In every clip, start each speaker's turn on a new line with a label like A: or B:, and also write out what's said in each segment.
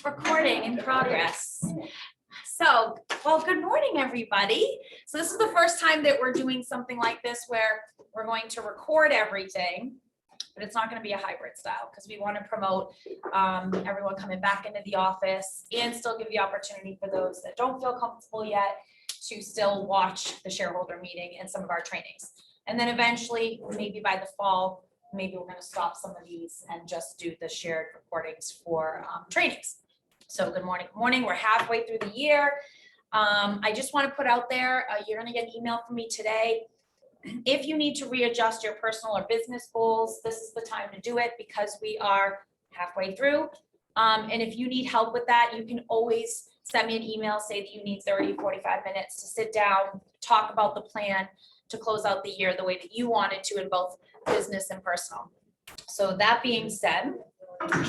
A: Recording in progress. So, well, good morning, everybody. So this is the first time that we're doing something like this where we're going to record everything, but it's not going to be a hybrid style because we want to promote everyone coming back into the office and still give the opportunity for those that don't feel comfortable yet to still watch the shareholder meeting and some of our trainings. And then eventually, maybe by the fall, maybe we're going to stop some of these and just do the shared recordings for trainings. So good morning. Good morning. We're halfway through the year. I just want to put out there, you're going to get an email from me today. If you need to readjust your personal or business goals, this is the time to do it because we are halfway through. And if you need help with that, you can always send me an email, say that you need 30, 45 minutes to sit down, talk about the plan to close out the year the way that you wanted to in both business and personal. So that being said,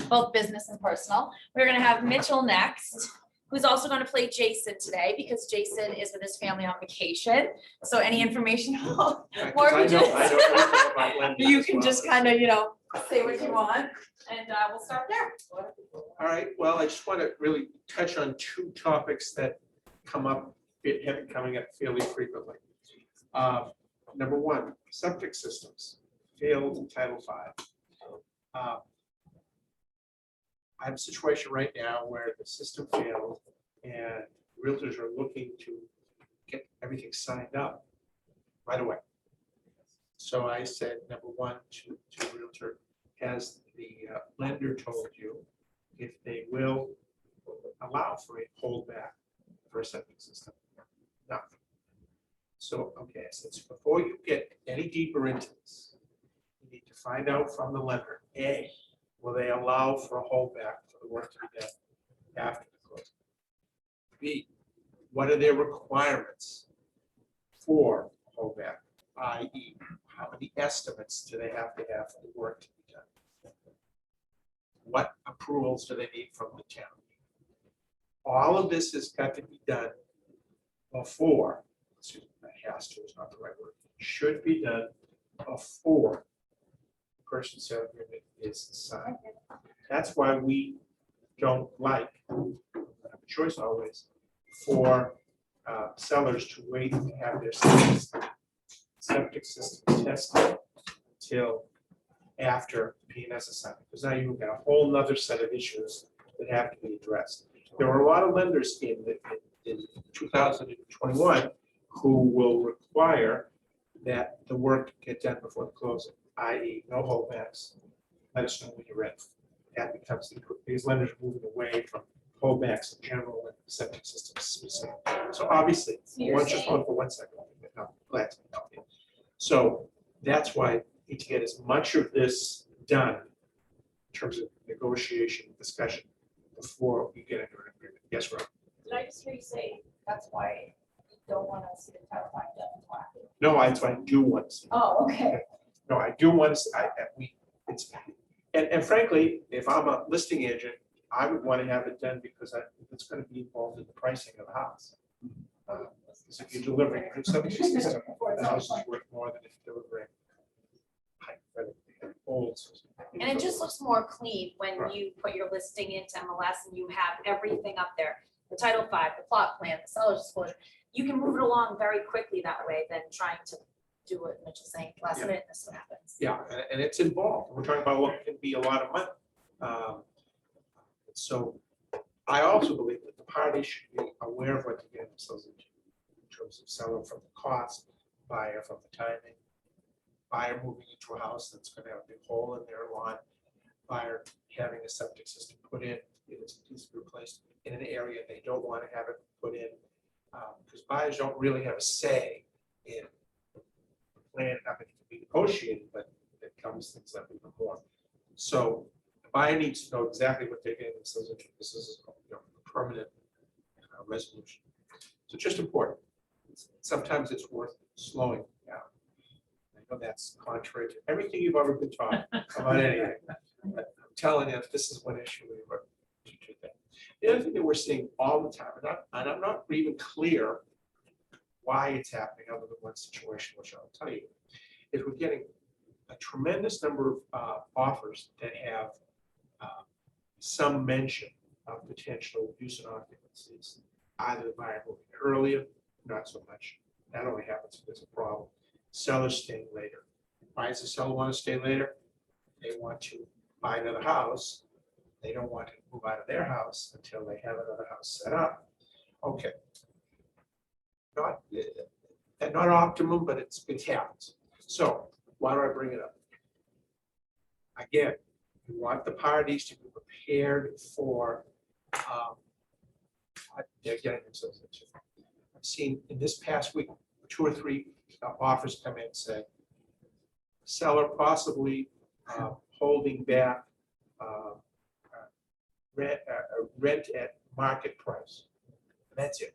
A: both business and personal, we're going to have Mitchell next, who's also going to play Jason today because Jason is with his family on vacation. So any information more you can just kind of, say what you want, and we'll start there.
B: All right, well, I just want to really touch on two topics that come up, have been coming up fairly frequently. Number one, septic systems failed in Title V. I have a situation right now where the system failed and realtors are looking to get everything signed up right away. So I said, number one, to the realtor, has the lender told you if they will allow for a holdback for a septic system? No. So, okay, so before you get any deeper into this, you need to find out from the lender, A, will they allow for a holdback for the work to be done after the closing? B, what are their requirements for holdback, i.e., how many estimates do they have to have for the work to be done? What approvals do they need from the town? All of this has got to be done before, excuse me, has to is not the right word, should be done before the purchase sale agreement is signed. That's why we don't like, have a choice always, for sellers to wait to have their septic system tested until after P&S is signed, because now you've got a whole nother set of issues that have to be addressed. There were a lot of lenders in 2021 who will require that the work get done before the closing, i.e. no holdbacks. Let us know when you're ready. That becomes, these lenders are moving away from holdbacks in general and septic systems specific. So obviously, just hold for 1 second. I'm glad to help you. So that's why you need to get as much of this done in terms of negotiation, discussion, before you get into an agreement. Yes, Rob?
A: Did I just hear you say that's why you don't want to see the Title V done until after?
B: No, that's why I do want to see.
A: Oh, okay.
B: No, I do want to. And frankly, if I'm a listing agent, I would want to have it done because it's going to be involved in the pricing of the house. Because if you're delivering a septic system, the house is worth more than if you're delivering old.
A: And it just looks more clean when you put your listing into MLS and you have everything up there. The Title V, the plot plan, the seller's disclosure. You can move it along very quickly that way than trying to do what Mitch is saying last minute and this what happens.
B: Yeah, and it's involved. We're talking about what can be a lot of money. So I also believe that the parties should be aware of what they're getting themselves into in terms of seller from the cost, buyer from the timing, buyer moving into a house that's going to have a big hole in their lawn, buyer having a septic system put in, it needs to be replaced in an area they don't want to have it put in, because buyers don't really have a say in the plan. I mean, it can be negotiated, but it comes things up even more. So the buyer needs to know exactly what they're getting themselves into. This is a permanent resolution. So just important. Sometimes it's worth slowing down. I know that's contrary to everything you've ever been taught about anything. But I'm telling you, this is one issue we were to do that. The other thing that we're seeing all the time, and I'm not even clear why it's happening other than one situation, which I'll tell you, is we're getting a tremendous number of offers that have some mention of potential use and occupancies. Either the buyer moving earlier, not so much. That only happens if there's a problem. Sellers staying later. Why does the seller want to stay later? They want to buy another house. They don't want to move out of their house until they have another house set up. Okay. Not optimum, but it happens. So why do I bring it up? Again, you want the parties to be prepared for they're getting themselves into. I've seen in this past week 2 or 3 offers come in and say seller possibly holding back rent at market price. That's it.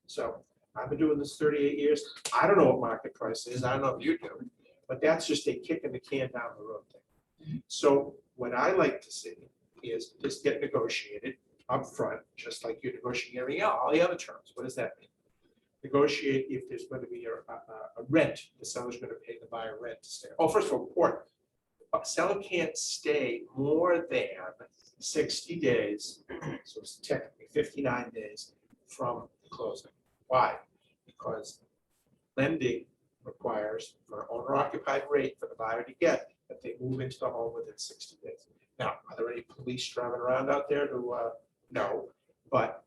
B: So I've been doing this 38 years. I don't know what market price is. I don't know if you do, but that's just a kick in the can down the road thing. So what I like to see is this get negotiated up front, just like you're negotiating all the other terms. What does that mean? Negotiate if there's going to be a rent, the seller's going to pay the buyer rent to stay. Oh, first of all, important. A seller can't stay more than 60 days, so it's technically 59 days from closing. Why? Because lending requires for an owner-occupied rate for the buyer to get that they move into the home within 60 days. Now, are there any police driving around out there to no, but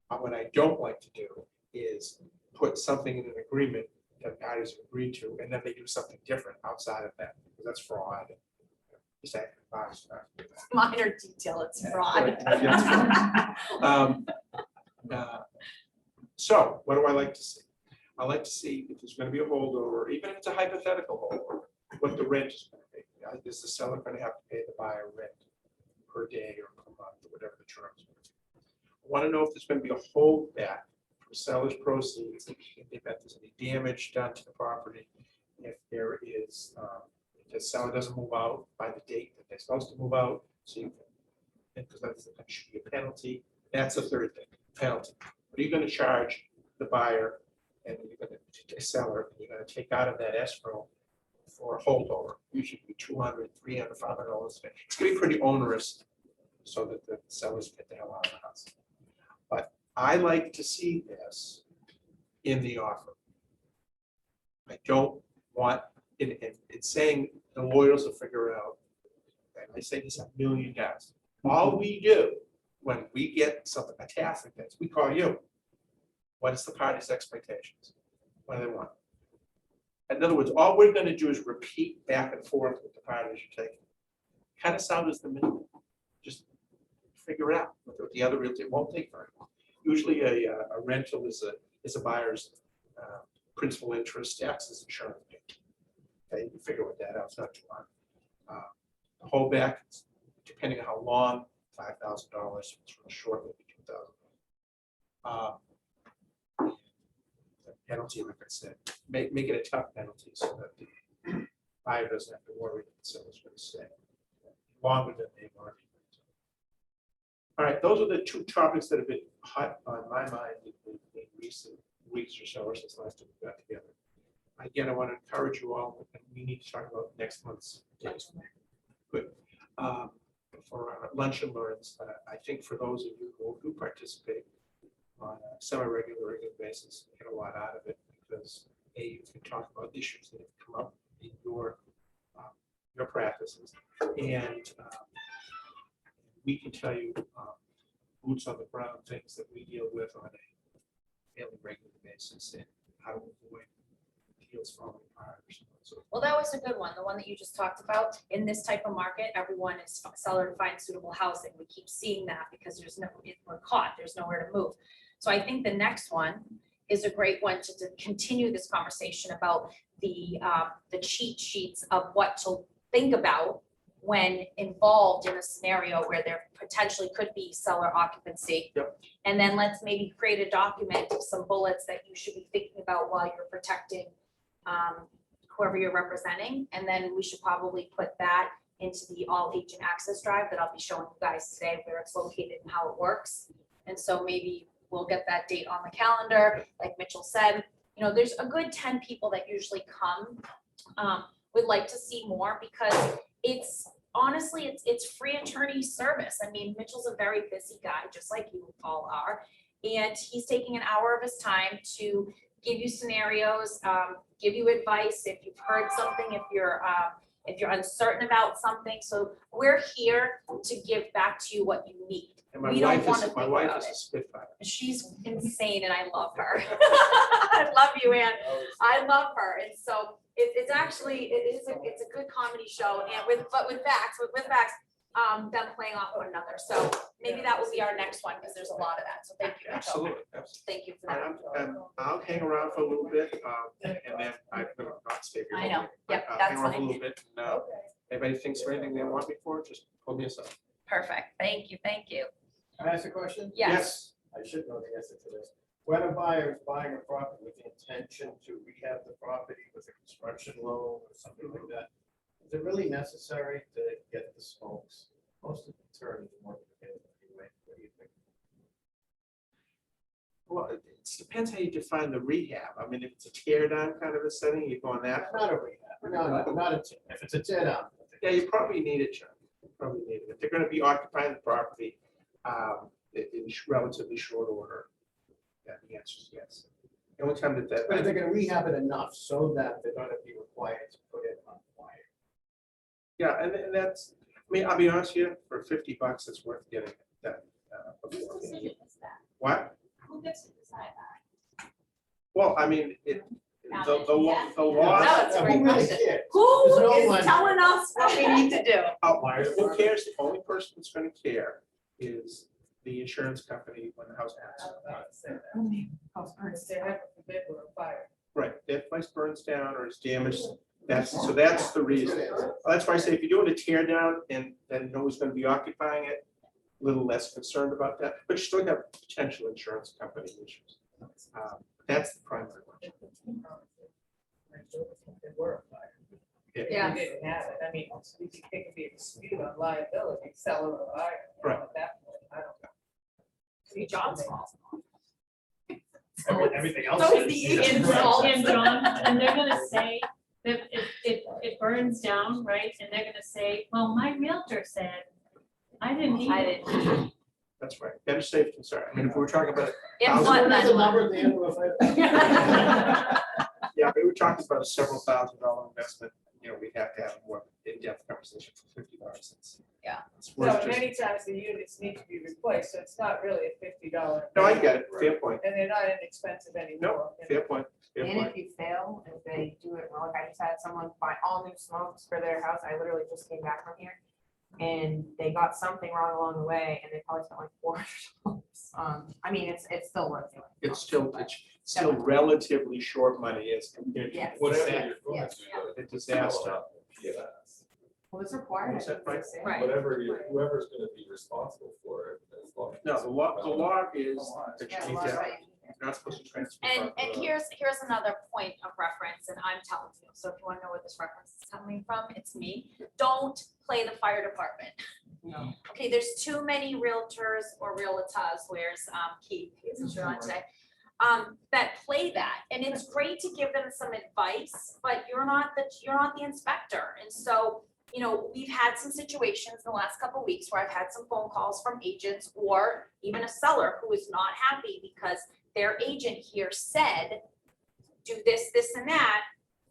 B: what I don't like to do is put something in an agreement that parties agree to, and then they do something different outside of that, because that's fraud.
A: Minor detail, it's fraud.
B: So what do I like to see? I like to see if there's going to be a holdover, even if it's a hypothetical holdover, what the rent is going to be. Is the seller going to have to pay the buyer rent per day or per month or whatever the terms are? I want to know if there's going to be a holdback for seller's proceeds in the event there's any damage done to the property. If there is, if the seller doesn't move out by the date that they're supposed to move out, so you can, because that should be a penalty. That's the third thing, penalty. What are you going to charge the buyer and you're going to seller? And you're going to take out of that escrow for a holdover, usually $200, $300, $500. It's going to be pretty onerous, so that the sellers get the hell out of the house. But I like to see this in the offer. I don't want it's saying the lawyers will figure it out. And I say this a million times. All we do when we get something, a task like this, we call you. What is the party's expectations? What do they want? In other words, all we're going to do is repeat back and forth with the parties you're taking. Kind of sound as the minimum. Just figure it out. With the other realty, it won't take very long. Usually a rental is a buyer's principal interest, taxes, insurance. Okay, you can figure what that out. It's not too hard. The holdback, depending on how long, $5,000. It's real short, maybe $2,000. The penalty, like I said, make it a tough penalty so that the buyer doesn't have to worry that the seller's going to stay longer than they already. All right, those are the 2 topics that have been hot on my mind in recent weeks or so, or since last time we got together. Again, I want to encourage you all, and we need to talk about next month's days. Good. For lunch and learns, I think for those of you who participate on a semi-regular basis, you get a lot out of it, because you can talk about issues that have come up in your practices, and we can tell you boots on the ground things that we deal with on a fairly regular basis, and how to avoid deals falling apart.
A: Well, that was a good one. The one that you just talked about. In this type of market, everyone is seller to find suitable housing. We keep seeing that because we're caught. There's nowhere to move. So I think the next one is a great one to continue this conversation about the cheat sheets of what to think about when involved in a scenario where there potentially could be seller occupancy.
B: Yep.
A: And then let's maybe create a document of some bullets that you should be thinking about while you're protecting whoever you're representing. And then we should probably put that into the all agent access drive that I'll be showing you guys today, where it's located and how it works. And so maybe we'll get that date on the calendar. Like Mitchell said, you know, there's a good 10 people that usually come. would like to see more because it's honestly, it's free attorney service. I mean, Mitchell's a very busy guy, just like you all are. And he's taking an hour of his time to give you scenarios, give you advice if you've heard something, if you're uncertain about something. So we're here to give back to you what you need.
B: And my
A: We don't
B: wife
A: wanna
B: is,
A: think
B: my wife
A: about
B: is a
A: it.
B: spitfire.
A: She's insane and I love her. I love you, Ann. I love her. And so it's actually, it's a good comedy show and with facts, them playing off one another. So maybe that will be our next one because there's a lot of that. So thank you. Mitchell.
B: Absolutely, absolutely.
A: Thank you for
B: All
A: that.
B: right, I'll hang around for a little bit, and then I'm gonna not stay here.
A: I know.
B: all day, but
A: Yep,
B: I'll
A: that's
B: hang around for a
A: fine.
B: little bit, and, anybody thinks of anything they want me for, just pull me aside.
A: Perfect. Thank you. Thank you.
C: Can I ask a question?
A: Yes.
C: I should know the answer to this. When a buyer is buying a property with the intention to rehab the property with a construction loan or something like that, is it really necessary to get the smokes? Most of the attorneys work with it anyway. What do you think?
B: Well, it depends how you define the rehab. I mean, if it's a tear down kind of a setting, you go on that.
C: Not a rehab, no, not a, if it's a tear down.
B: Yeah, you probably need it, John. You probably need it. If they're gonna be occupying the property, in relatively short order, yeah, the answer is yes. The only time that
C: But if they're gonna rehab it enough so that they're gonna be required to put it on fire.
B: yeah, and that's, I mean, I'll be honest with you, for $50, it's worth getting that. before. What?
A: Who gets to decide that?
B: Well, I mean, the law,
A: No, it's a great
C: Who really
A: question.
C: cares?
A: Who
C: There's no
A: is
C: one-
A: telling us what we need to do?
B: who cares? The only person that's gonna care is the insurance company when the house burns. Right, if place burns down or is damaged, that's the reason. That's why I say if you're doing a tear down and then no one's gonna be occupying it, a little less concerned about that, but you still have potential insurance company issues. That's the primary one.
A: Yeah.
D: We didn't have it. I mean, it could be a dispute on liability, seller or buyer.
B: Right.
D: At that point, I don't know.
A: Be John's fault.
C: Everything else.
A: So is
C: is-
A: the
C: is-
A: insult.
E: And John, and they're gonna say that if it burns down, right, and they're gonna say, well, my realtor said, I didn't need
A: I
E: it.
A: didn't.
B: That's right, better safe than sorry. I mean, if we're talking about,
A: If
B: Thousand-
A: what,
C: There's a
A: then
C: number
A: what?
C: at the end of it.
B: yeah, we were talking about a several $1,000 investment, we'd have to have a more in-depth conversation for $50.
A: Yeah.
B: It's worth
D: So
B: just-
D: many times the units need to be replaced, so it's not really a $50.
B: No, I get it, fair point,
D: And they're not inexpensive anymore. you know.
B: fair point, fair
F: And
B: point.
F: if you fail, if they do it wrong, like I just had someone buy all new smokes for their house, I literally just came back from here. And they got something wrong along the way and they probably spent like $400. I mean, it's still worth doing.
B: It's still relatively short money as compared to
F: Yes.
B: whatever
F: Yes.
B: the disaster.
F: Well, it's required.
B: What's that, Frank?
A: Right.
G: Whoever's gonna be responsible for it, as long as.
B: No, the law is that
F: Yeah,
B: you need
F: well,
B: to,
F: right.
B: you're not supposed to transfer.
A: And
B: property.
A: here's another point of reference, and I'm telling you, so if you want to know where this reference is coming from, it's me. Don't play the fire department.
F: No.
A: Okay, there's too many realtors or realtors, where's Keith, he's on today, that play that, and it's great to give them some advice, but you're not the inspector, and so, we've had some situations in the last couple of weeks where I've had some phone calls from agents or even a seller who is not happy because their agent here said, do this, this, and that.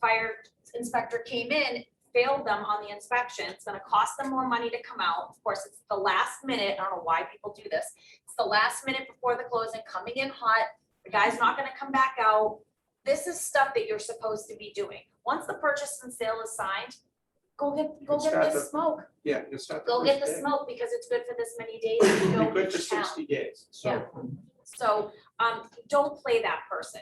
A: Fire inspector came in, failed them on the inspection. It's gonna cost them more money to come out. Of course, it's the last minute. I don't know why people do this. It's the last minute before the closing, coming in hot. The guy's not gonna come back out. This is stuff that you're supposed to be doing. Once the purchase and sale is signed, go get
B: start
A: this smoke.
B: Yeah, it's not.
A: Go get the
B: first day.
A: smoke because it's good for this many days. You
B: It'll
A: know,
B: be good for
A: each town.
B: 60 days, so.
A: So, don't play that person,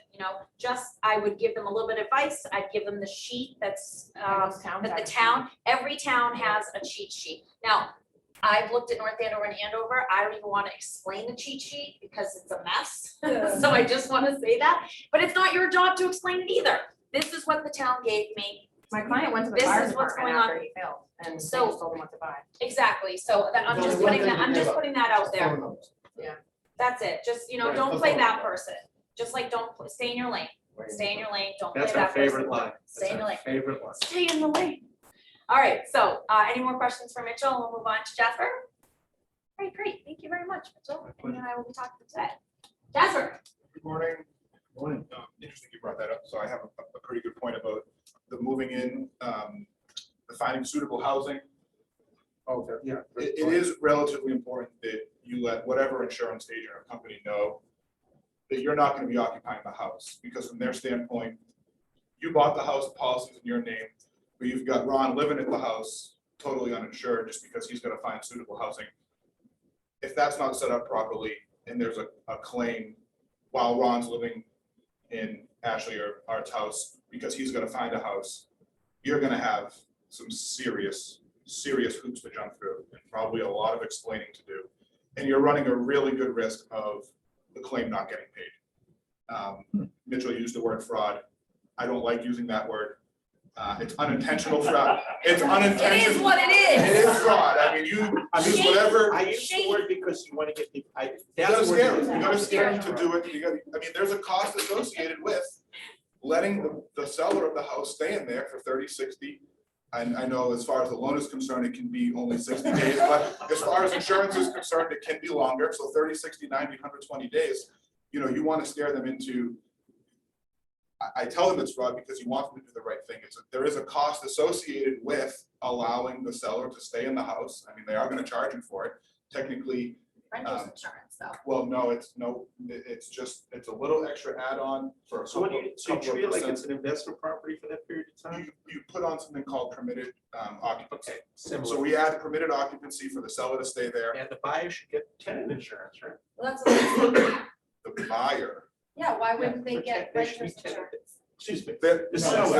A: just, I would give them a little bit of advice. I'd give them the sheet that's,
F: Most towns
A: that
F: have
A: the
F: a
A: town, every town has a cheat sheet. Now, I've looked at North Andover and Andover. I don't even want to explain the cheat sheet because it's a mess.
D: Yeah.
A: So I just want to say that, but it's not your job to explain it either. This is what the town gave me.
F: My client went to the
A: This
F: fire
A: is what's
F: department
A: going
F: after he failed and they just
A: So-
F: told him what to buy.
A: Exactly. So that, I'm
C: There's
A: just
C: only one
A: putting
C: thing
A: that,
C: to
A: I'm
C: give
A: just
C: up.
A: putting that out there.
C: Phone numbers.
A: That's it. Just,
B: Right.
A: don't play that person. Just like don't stay in your lane. Stay in your lane, don't play
B: That's our
A: that first
B: favorite
A: one.
B: line.
A: Stay in
B: That's
A: the
B: our
A: lane.
B: favorite line.
A: Stay in the lane. All right, so any more questions for Mitchell? And we'll move on to Jasper. All right, great. Thank you very much, Mitchell. And you and I will be talking today. Jasper.
H: Good morning.
B: Morning.
H: Interesting you brought that up. So I have a pretty good point about the moving in, the finding suitable housing.
B: Oh, yeah.
H: It is relatively important that you let whatever insurance agent or company know that you're not going to be occupying the house, because from their standpoint, you bought the house, policies in your name, but you've got Ron living at the house totally uninsured just because he's going to find suitable housing. If that's not set up properly and there's a claim while Ron's living in Ashley or Art's house because he's going to find a house, you're going to have some serious hoops to jump through and probably a lot of explaining to do. And you're running a really good risk of the claim not getting paid. Mitchell used the word fraud. I don't like using that word. It's unintentional fraud. It's unintentional.
A: It is what it is.
H: It is fraud. I mean, you use whatever.
B: I use the word because you want to get people,
H: You gotta scare them. You
A: Yeah.
H: gotta scare them to do it. You gotta, I mean, there's a cost associated with letting the seller of the house stay in there for 30, 60. I know as far as the loan is concerned, it can be only 60 days, but as far as insurance is concerned, it can be longer. So 30, 60, 90, 120 days, you know, you want to scare them into, I tell them it's fraud because you want them to do the right thing. There is a cost associated with allowing the seller to stay in the house. I mean, they are going to charge you for it. Technically,
A: Renter's insurance, though.
H: well, no, it's a little extra add-on for a
B: So when
H: couple
B: you, so you
H: couple of
B: treat it like
H: percent.
B: it's an investment property for that period of time?
H: You put on something called permitted occupancy.
B: Okay,
H: So
B: similar.
H: we add permitted occupancy for the seller to stay there.
B: And the buyer should get tenant insurance, right?
A: Well, that's what I'm saying.
H: The buyer,
A: Yeah, why wouldn't they get
B: They should be
A: renter's
B: tenant-
A: insurance?
B: Excuse me.
H: the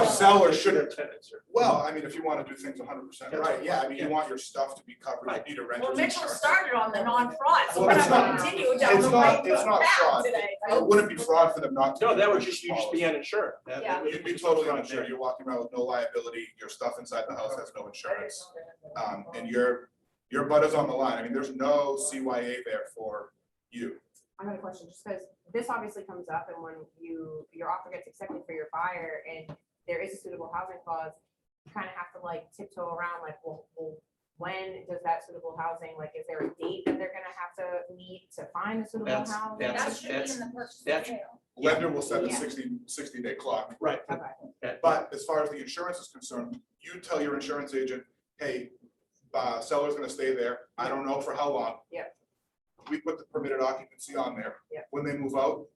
H: seller should,
B: Their tenants are.
H: well, I mean, if you want to do things 100%
B: That's
H: right, yeah, I mean, you
B: yeah.
H: want your stuff to be covered,
B: Right.
H: you need a
A: Well,
H: renter's
A: Mitchell
H: insurance.
A: started on the non-fraud, so
H: Well,
A: we're
H: it's
A: gonna
H: not-
A: continue down
H: it's
A: the
H: not-
A: right
H: it's not
A: path
H: fraud.
A: today.
H: It wouldn't be fraud for them not to.
B: No, that would
H: do
B: just, you just be uninsured. That-
A: Yeah.
B: that would
H: You'd be
B: just
H: totally
B: fraud
H: uninsured.
B: there.
H: You're walking around with no liability, your stuff inside the house has no insurance. And your butt is on the line. I mean, there's no CYA there for you.
F: I got a question, just because this obviously comes up and when your offer gets accepted for your buyer and there is a suitable housing clause, you kind of have to like tiptoe around like, well, when does that suitable housing, like, is there a date that they're gonna have to meet to find the suitable
B: That's-
F: housing?
A: That should be in the purchase and
B: that-
A: sale.
H: Lender will set the
F: Yeah.
H: 60-day clock.
B: Right.
F: Okay,
H: But as far as the insurance is concerned, you tell your insurance agent, hey, seller's gonna stay there. I don't know for how long.
F: Yeah.
H: We put the permitted occupancy on there.
F: Yeah.
H: When they move out,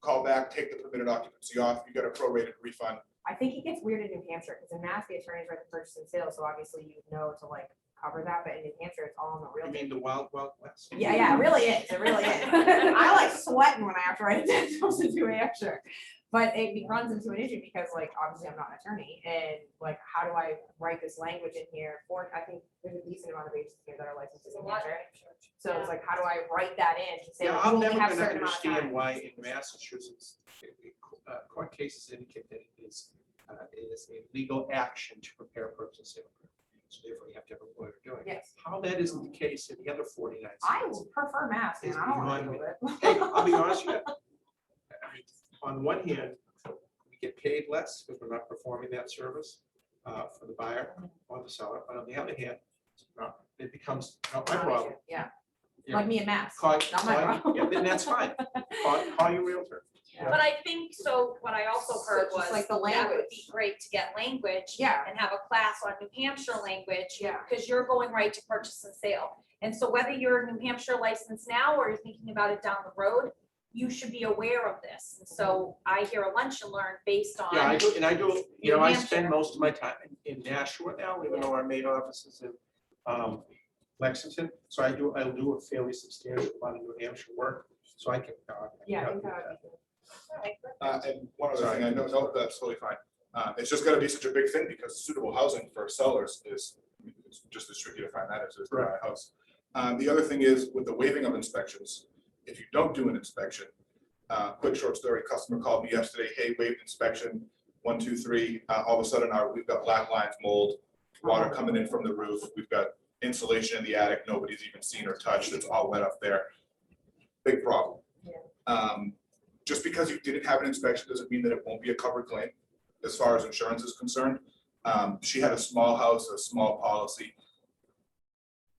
H: call back, take the permitted occupancy off. You get a prorated refund.
F: I think it gets weird in New Hampshire, because in Mass, the attorneys write the purchase and sale, so obviously you know to like cover that, but in New Hampshire, it's all on the real.
B: You mean the wild, wild west?
F: Yeah, it really is, it really is. I like sweating when I have to write it down to New Hampshire. But it runs into an issue because like, obviously I'm not an attorney and like, how do I write this language in here for, I think there's a decent amount of agents here that are licensed in New Hampshire. So it's like, how do I write that in to say?
B: Yeah,
F: like,
B: I'm
F: you only
B: never
F: have
B: gonna
F: certain amount of time?
B: understand why in Massachusetts, court cases indicate that it is a legal action to prepare a purchase and sale agreement. So therefore you have to have a lawyer doing it.
F: Yes,
B: How that isn't the case in the other 49
F: I
B: states.
F: would prefer Mass, man,
B: It's
F: I don't want to
B: beyond
F: do it.
B: Hey, I'll be honest with you. I mean, on one hand, we get paid less because we're not performing that service for the buyer or the seller. But on the other hand, it becomes not my problem.
F: Yeah,
B: You know,
F: like me and Mass.
B: Call,
F: Not my
B: call,
F: problem.
B: yeah, then that's fine. Call your realtor.
F: Yeah.
A: But I think, so what I also heard
F: Just
A: was
F: like the
A: that would
F: language.
A: be great to get language
F: Yeah,
A: and have a class on New Hampshire language.
F: Yeah.
A: Because you're going right to purchase and sale. And so whether you're New Hampshire licensed now or you're thinking about it down the road, you should be aware of this. And so I hear a lunch and learn based on.
B: Yeah, I do, and I do, you know,
A: New
B: I
A: Hampshire.
B: spend most of my time in Nashua now, even though our main office is in Lexington. So I'll do a fairly substantial amount of New Hampshire work, so I can.
F: yeah, I
B: help
F: think
B: you
F: that
B: with
F: would be good.
H: And one other thing, I know, no, that's totally fine. It's just gonna be such a big thing because suitable housing for sellers is it's just as tricky to find that as it is to buy a house. The other thing is with the waiving of inspections, if you don't do an inspection, quick short story, customer called me yesterday, hey, waived inspection, 1, 2, 3, all of a sudden we've got black lines, mold, water coming in from the roof, we've got insulation in the attic, nobody's even seen or touched, it's all wet up there. Big problem.
F: Yeah.
H: Just because you didn't have an inspection doesn't mean that it won't be a covered claim as far as insurance is concerned. She had a small house, a small policy.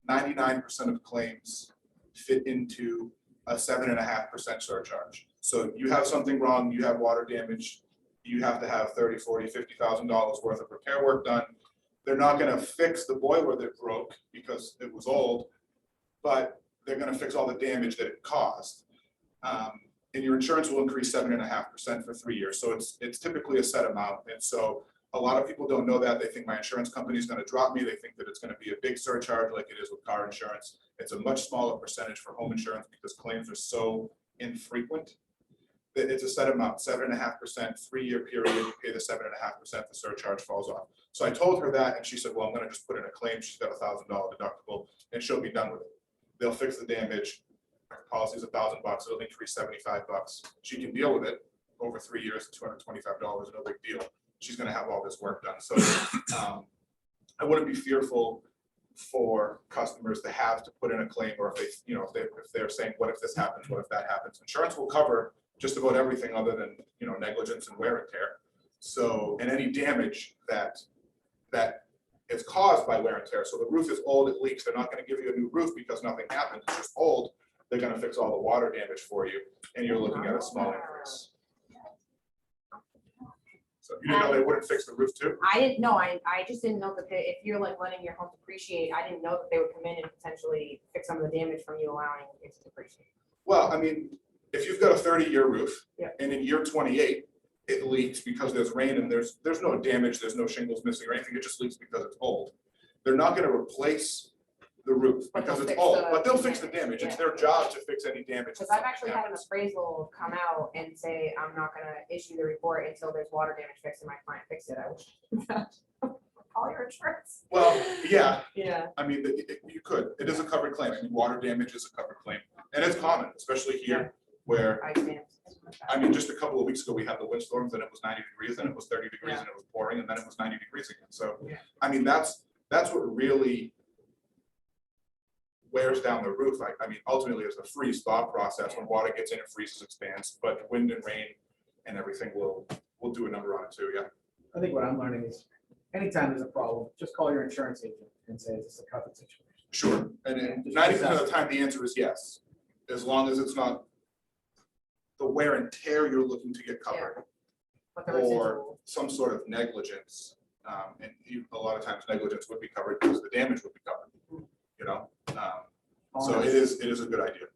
H: 99% of claims fit into a 7.5% surcharge. So you have something wrong, you have water damage, you have to have $30,000, $40,000, $50,000 worth of repair work done. They're not gonna fix the boiler that broke because it was old, but they're gonna fix all the damage that it caused. And your insurance will increase 7.5% for 3 years. So it's typically a set amount. And so a lot of people don't know that. They think my insurance company is gonna drop me. They think that it's gonna be a big surcharge like it is with car insurance. It's a much smaller percentage for home insurance because claims are so infrequent. That it's a set amount, 7.5%, 3-year period, you pay the 7.5%, the surcharge falls off. So I told her that and she said, well, I'm gonna just put in a claim. She's got a $1,000 deductible and she'll be done with it. They'll fix the damage. Her policy's $1,000, it'll increase $75. She can deal with it over 3 years, $225, no big deal. She's gonna have all this work done. So I wouldn't be fearful for customers to have to put in a claim, or if they, you know, if they're saying, what if this happens, what if that happens? Insurance will cover just about everything other than, you know, negligence and wear and tear. So, and any damage that is caused by wear and tear. So the roof is old, it leaks, they're not gonna give you a new roof because nothing happened, it's just old. They're gonna fix all the water damage for you, and you're looking at a small increase. So you didn't know they wouldn't fix the roof too?
F: I didn't know, I just didn't know that if you're like letting your home depreciate, I didn't know that they would come in and potentially fix some of the damage from you allowing it to depreciate.
H: Well, I mean, if you've got a 30-year roof,
F: Yeah.
H: and in year 28, it leaks because there's rain and there's no damage, there's no shingles missing or anything, it just leaks because it's old. They're not gonna replace the roof
F: But
H: because
F: they'll
H: it's
F: fix
H: old,
F: the
H: but they'll fix the
F: damage,
H: damage. It's
F: yeah.
H: their job to fix any damage.
F: Because
H: that
F: I've actually had an
H: happens.
F: appraisal come out and say, I'm not gonna issue the report until there's water damage fixed and my client fixed it. I wish. Call your insurance.
H: Well, yeah,
F: Yeah.
H: I mean, you could, it is a covered claim. I mean, water damage is a covered claim. And it's common, especially here where, I mean, just a couple of weeks ago, we had the windstorms and it was 90 degrees and it was 30 degrees and it was pouring and then it was 90 degrees again. So,
F: Yeah.
H: I mean, that's what really wears down the roof. I mean, ultimately it's a freeze thaw process. When water gets in, it freezes, expands, but wind and rain and everything will do a number on it too, yeah.
I: I think what I'm learning is anytime there's a problem, just call your insurance agent and say, is this a covered situation?
H: Sure, and 90% of the time, the answer is yes, as long as it's not the wear and tear you're looking to get covered,
F: But the
H: or
F: residual.
H: some sort of negligence. And a lot of times negligence would be covered because the damage would be covered, you know? So it is a good idea.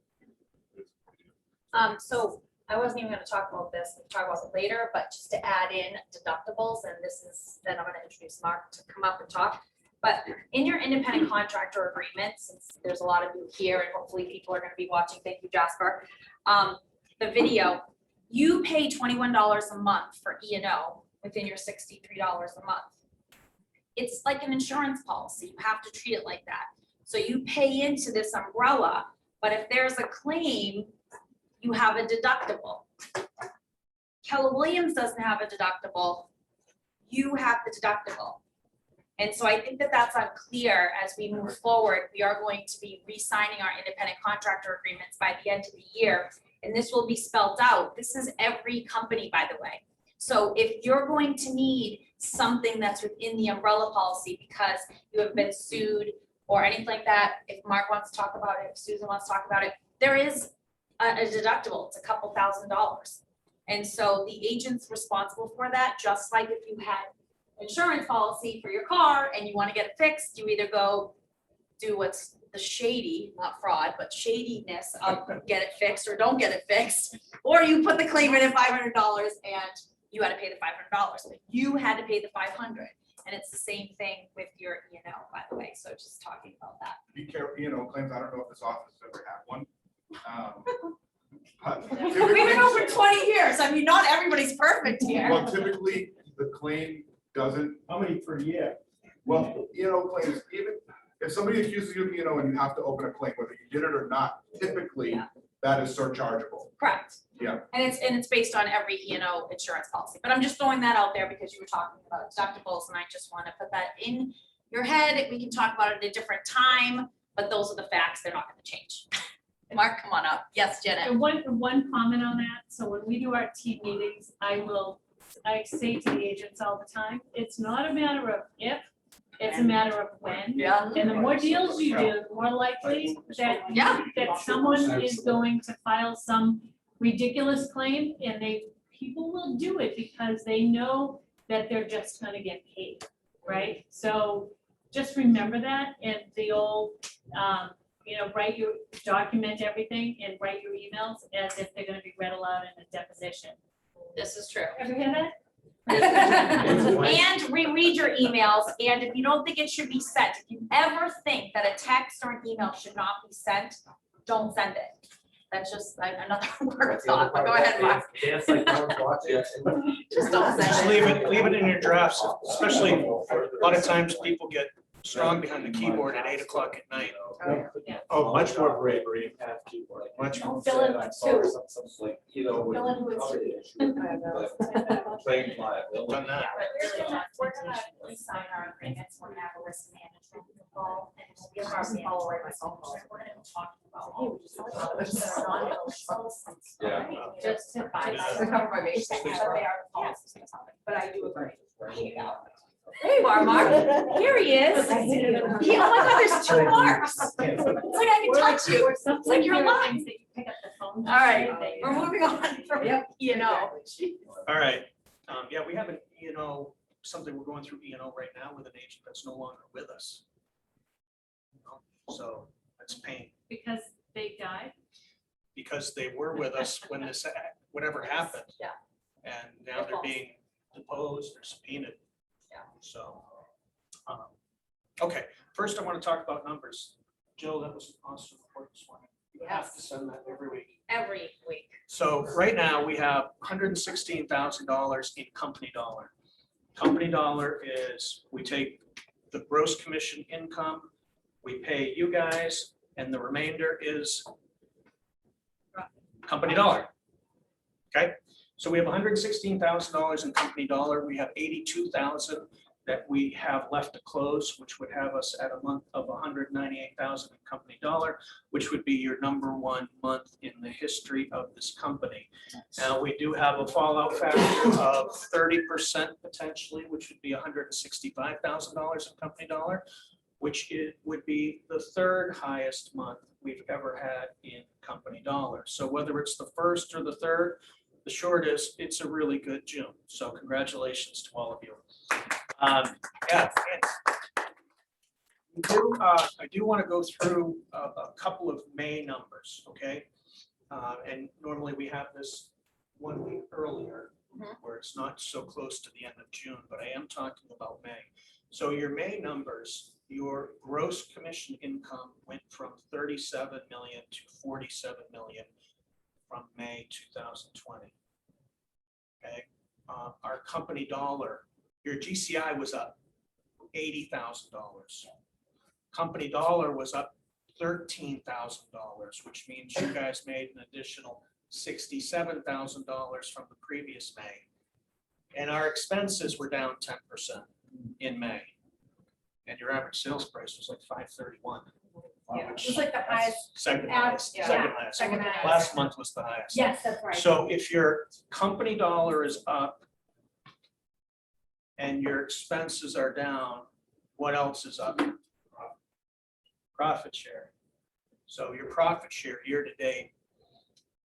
A: So I wasn't even gonna talk about this, we'll talk about it later, but just to add in deductibles, and this is, then I'm gonna introduce Mark to come up and talk. But in your independent contractor agreement, since there's a lot of you here and hopefully people are gonna be watching, thank you, Jasper. The video, you pay $21 a month for E&O within your $63 a month. It's like an insurance policy, you have to treat it like that. So you pay into this umbrella, but if there's a claim, you have a deductible. Keller Williams doesn't have a deductible, you have the deductible. And so I think that that's unclear as we move forward. We are going to be re-signing our independent contractor agreements by the end of the year. And this will be spelled out. This is every company, by the way. So if you're going to need something that's within the umbrella policy because you have been sued or anything like that, if Mark wants to talk about it, if Susan wants to talk about it, there is a deductible. It's a couple $1,000s. And so the agent's responsible for that, just like if you had insurance policy for your car and you want to get it fixed, you either go do what's the shady, not fraud, but shadiness of get it fixed or don't get it fixed, or you put the claim in at $500 and you had to pay the $500, but you had to pay the $500. And it's the same thing with your E&O, by the way. So just talking about that.
H: Be careful, you know, claims, I don't know if this office has ever had one. But
A: We've been open 20 years. I mean, not everybody's perfect here.
H: well, typically, the claim doesn't.
I: How many per year?
H: Well, claims, even if somebody accuses you of, and you have to open a claim, whether you did it or not, typically
A: Yeah.
H: that is surchargeable.
A: Correct.
H: Yeah.
A: And it's based on every E&O insurance policy. But I'm just throwing that out there because you were talking about deductibles, and I just want to put that in your head. We can talk about it at a different time, but those are the facts. They're not going to change. Mark, come on up. Yes, Janet.
E: And one comment on that, so when we do our team meetings, I say to the agents all the time, it's not a matter of if, it's a matter of when.
A: Yeah.
E: And the more deals you do, the more likely that,
A: Yeah.
E: that someone is going to file some ridiculous claim, and people will do it because they know that they're just gonna get paid, right? So just remember that, and the old, document everything and write your emails as if they're gonna be read aloud in a deposition.
A: This is true.
E: Ever hear that?
A: And reread your emails, and if you don't think it should be sent, if you ever think that a text or an email should not be sent, don't send it. That's just another word of thought, but go ahead, Mark.
I: Dance like no one's watching.
A: Just don't
J: Just
A: send
J: leave
A: it.
J: it in your drafts, especially a lot of times people get strong behind the keyboard at 8 o'clock at night.
B: Oh, much more bravery.
J: Much more.
A: Fill in two.
G: You know.
A: Fill in who it's to.
G: Claim liability.
J: Done that.
A: We're gonna sign our agreements, we're gonna have a risk management call, and we'll be our follow right myself. We're gonna talk about.
G: Yeah.
A: Just to buy.
J: Yeah.
A: To cover my bases. But they are policies or something, but I do agree. There you are, Mark. Here he is. Oh my God, there's 2 marks. It's like I can touch you. It's like you're alive.
E: Things that you pick up the phone.
A: All right, we're moving on from E&O.
J: All right, yeah, we have an E&O, something we're going through E&O right now with an agent that's no longer with us. So that's pain,
E: Because they died.
J: because they were with us when this, whatever happened.
A: Yeah.
J: And now they're being deposed or subpoenaed.
A: Yeah.
J: So, okay, first I want to talk about numbers. Jill, that was an awesome report this morning. You have to send that every week.
A: Every week.
J: So right now, we have $116,000 in company dollar. Company dollar is, we take the gross commission income, we pay you guys, and the remainder is company dollar. Okay, so we have $116,000 in company dollar. We have $82,000 that we have left to close, which would have us at a month of $198,000 in company dollar, which would be your #1 month in the history of this company. Now, we do have a fallout factor of 30% potentially, which would be $165,000 in company dollar, which would be the 3rd highest month we've ever had in company dollar. So whether it's the 1st or the 3rd, the short is, it's a really good June. So congratulations to all of you. Yeah, thanks. I do want to go through a couple of May numbers, okay? And normally we have this 1 week earlier, where it's not so close to the end of June, but I am talking about May. So your May numbers, your gross commission income went from 37 million to 47 million from May 2020. Okay, our company dollar, your GCI was up $80,000. Company dollar was up $13,000, which means you guys made an additional $67,000 from the previous May. And our expenses were down 10% in May. And your average sales price was like $531.
A: Yeah,
J: which
A: it was like the highest.
J: Second highest,
A: Yeah.
J: second highest.
A: Second highest.
J: Last month was the highest.
A: Yes, that's right.
J: So if your company dollar is up and your expenses are down, what else is up? Profit share. So your profit share year to date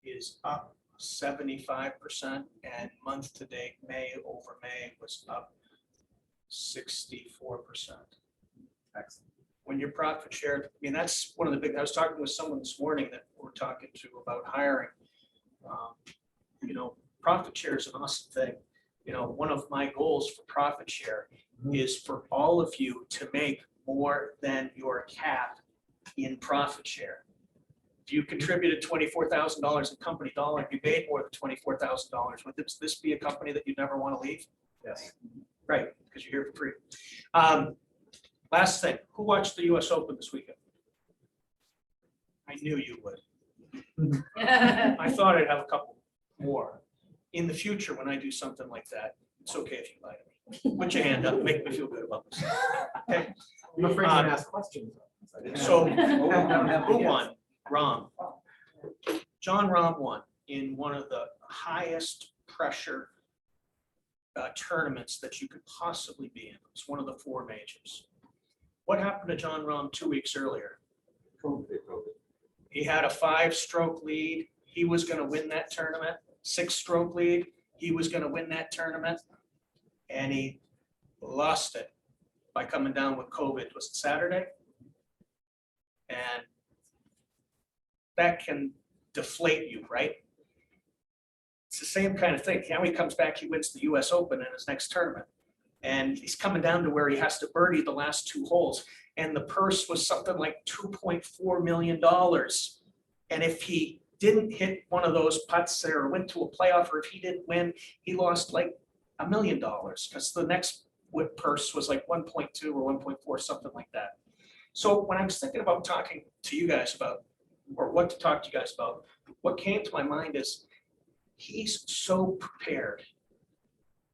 J: is up 75%, and month to date, May over May was up 64%.
I: Excellent.
J: When your profit share, I mean, that's one of the big, I was talking with someone this morning that we're talking to about hiring. Profit share is an awesome thing. One of my goals for profit share is for all of you to make more than your cap in profit share. If you contributed $24,000 in company dollar, and you made more than $24,000, would this be a company that you never want to leave?
I: Yes.
J: Right, because you're here for free. Last thing, who watched the US Open this weekend? I knew you would. I thought I'd have a couple more. In the future, when I do something like that, it's okay if you lie to me. Put your hand up, make me feel good about this. Okay,
I: I'm afraid to ask questions.
J: so who won? Rom. John Rahm won in one of the highest pressure tournaments that you could possibly be in. It's one of the 4 majors. What happened to John Rahm 2 weeks earlier? He had a 5-stroke lead. He was going to win that tournament. 6-stroke lead. He was going to win that tournament. And he lost it by coming down with COVID. Was it Saturday? And that can deflate you, right? It's the same kind of thing. Now he comes back, he wins the US Open in his next tournament. And he's coming down to where he has to birdie the last 2 holes. And the purse was something like $2.4 million. And if he didn't hit one of those putts there or went to a playoff, or if he didn't win, he lost like $1 million, because the next purse was like 1.2 or 1.4, something like that. So when I was thinking about talking to you guys about, or what to talk to you guys about, what came to my mind is he's so prepared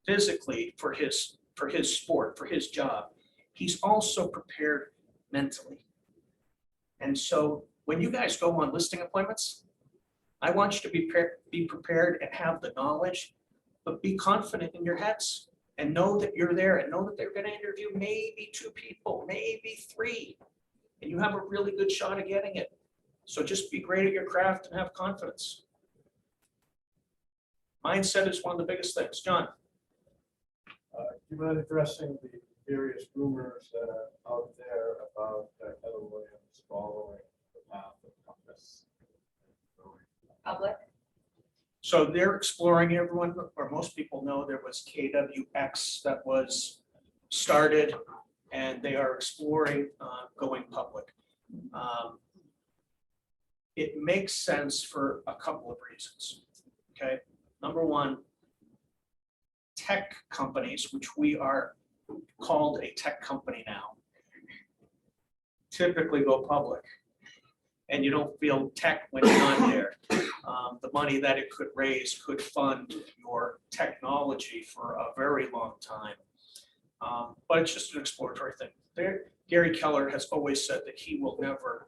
J: physically for his sport, for his job. He's also prepared mentally. And so when you guys go on listing appointments, I want you to be prepared and have the knowledge, but be confident in your heads and know that you're there, and know that they're going to interview maybe 2 people, maybe 3, and you have a really good shot at getting it. So just be great at your craft and have confidence. Mindset is one of the biggest things. John?
C: You mind addressing the various rumors that are out there about Heather Williams following the path of Compass?
A: Public.
J: So they're exploring, everyone, or most people know there was KWX that was started, and they are exploring going public. It makes sense for a couple of reasons, okay? Number one, tech companies, which we are called a tech company now, typically go public. And you don't feel tech when you're not there. The money that it could raise could fund your technology for a very long time. But it's just an exploratory thing. Gary Keller has always said that he will never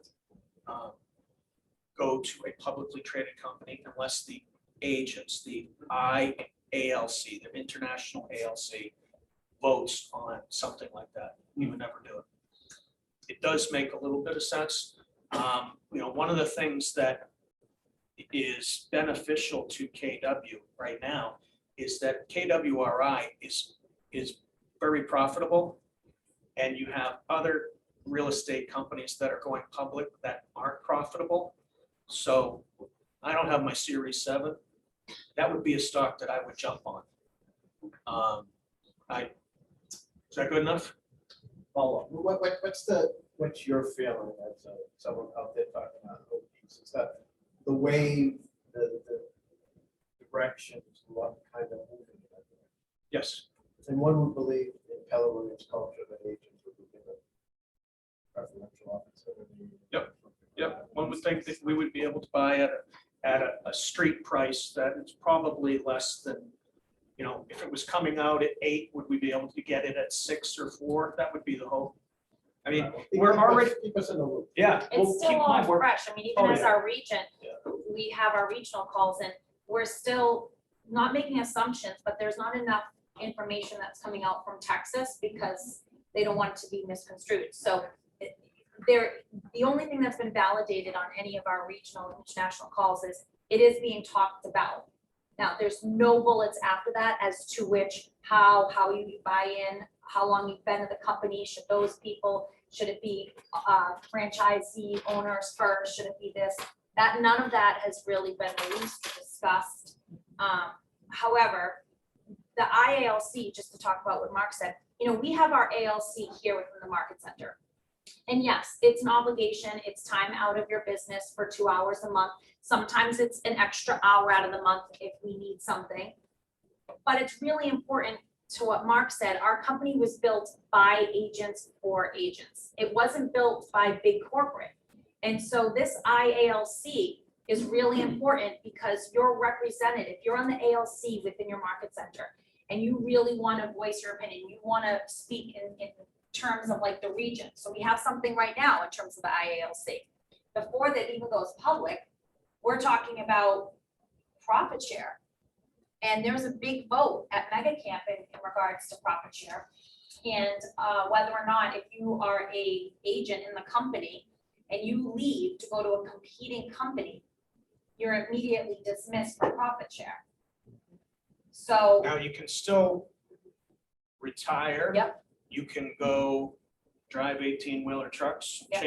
J: go to a publicly traded company unless the agents, the IALC, the International ALC, votes on something like that. We would never do it. It does make a little bit of sense. One of the things that is beneficial to KW right now is that KWRI is very profitable, and you have other real estate companies that are going public that aren't profitable. So I don't have my Series 7. That would be a stock that I would jump on. Is that good enough?
C: Follow up. What's your feeling as someone out there talking about OPs? Is that the wave, the direction, what kind of moving?
J: Yes.
C: And one would believe in Keller Williams culture that agents would be given preferential opportunity.
J: Yep. One would think that we would be able to buy at a street price that is probably less than, if it was coming out at 8, would we be able to get it at 6 or 4? That would be the hope. I mean, we're already,
C: Keep us in the loop.
J: yeah.
A: It's
J: well,
A: still
J: keep in
A: all
J: mind, we're-
A: fresh. I mean,
J: Oh,
A: even as
J: yeah.
A: our regent, we have our regional calls, and we're still not making assumptions, but there's not enough information that's coming out from Texas because they don't want it to be misconstrued. So the only thing that's been validated on any of our regional and international calls is it is being talked about. Now, there's no bullets after that as to which, how you buy in, how long you've been at the company, should it be franchisee owners first, should it be this? That none of that has really been released or discussed. However, the IALC, just to talk about what Mark said, we have our ALC here within the market center. And yes, it's an obligation. It's time out of your business for 2 hours a month. Sometimes it's an extra hour out of the month if we need something. But it's really important to what Mark said. Our company was built by agents for agents. It wasn't built by big corporate. And so this IALC is really important because you're represented. If you're on the ALC within your market center and you really want to voice your opinion, you want to speak in terms of like the region. So we have something right now in terms of the IALC. Before that even goes public, we're talking about profit share. And there was a big vote at Mega Camp in regards to profit share. And whether or not, if you are a agent in the company and you leave to go to a competing company, you're immediately dismissed from profit share. So,
J: Now, you can still retire.
A: Yep.
J: You can go drive 18-wheeler trucks,
A: Yep.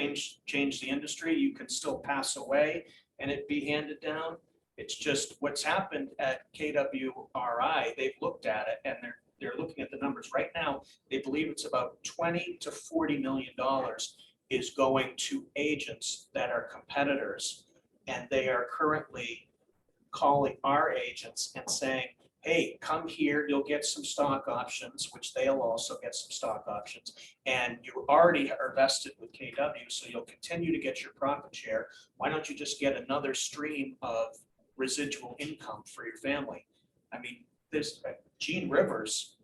J: change the industry. You can still pass away and it be handed down. It's just what's happened at KWRI, they've looked at it and they're looking at the numbers right now. They believe it's about $20 to $40 million is going to agents that are competitors. And they are currently calling our agents and saying, hey, come here, you'll get some stock options, which they'll also get some stock options. And you already are vested with KW, so you'll continue to get your profit share. Why don't you just get another stream of residual income for your family? I mean, there's Gene Rivers,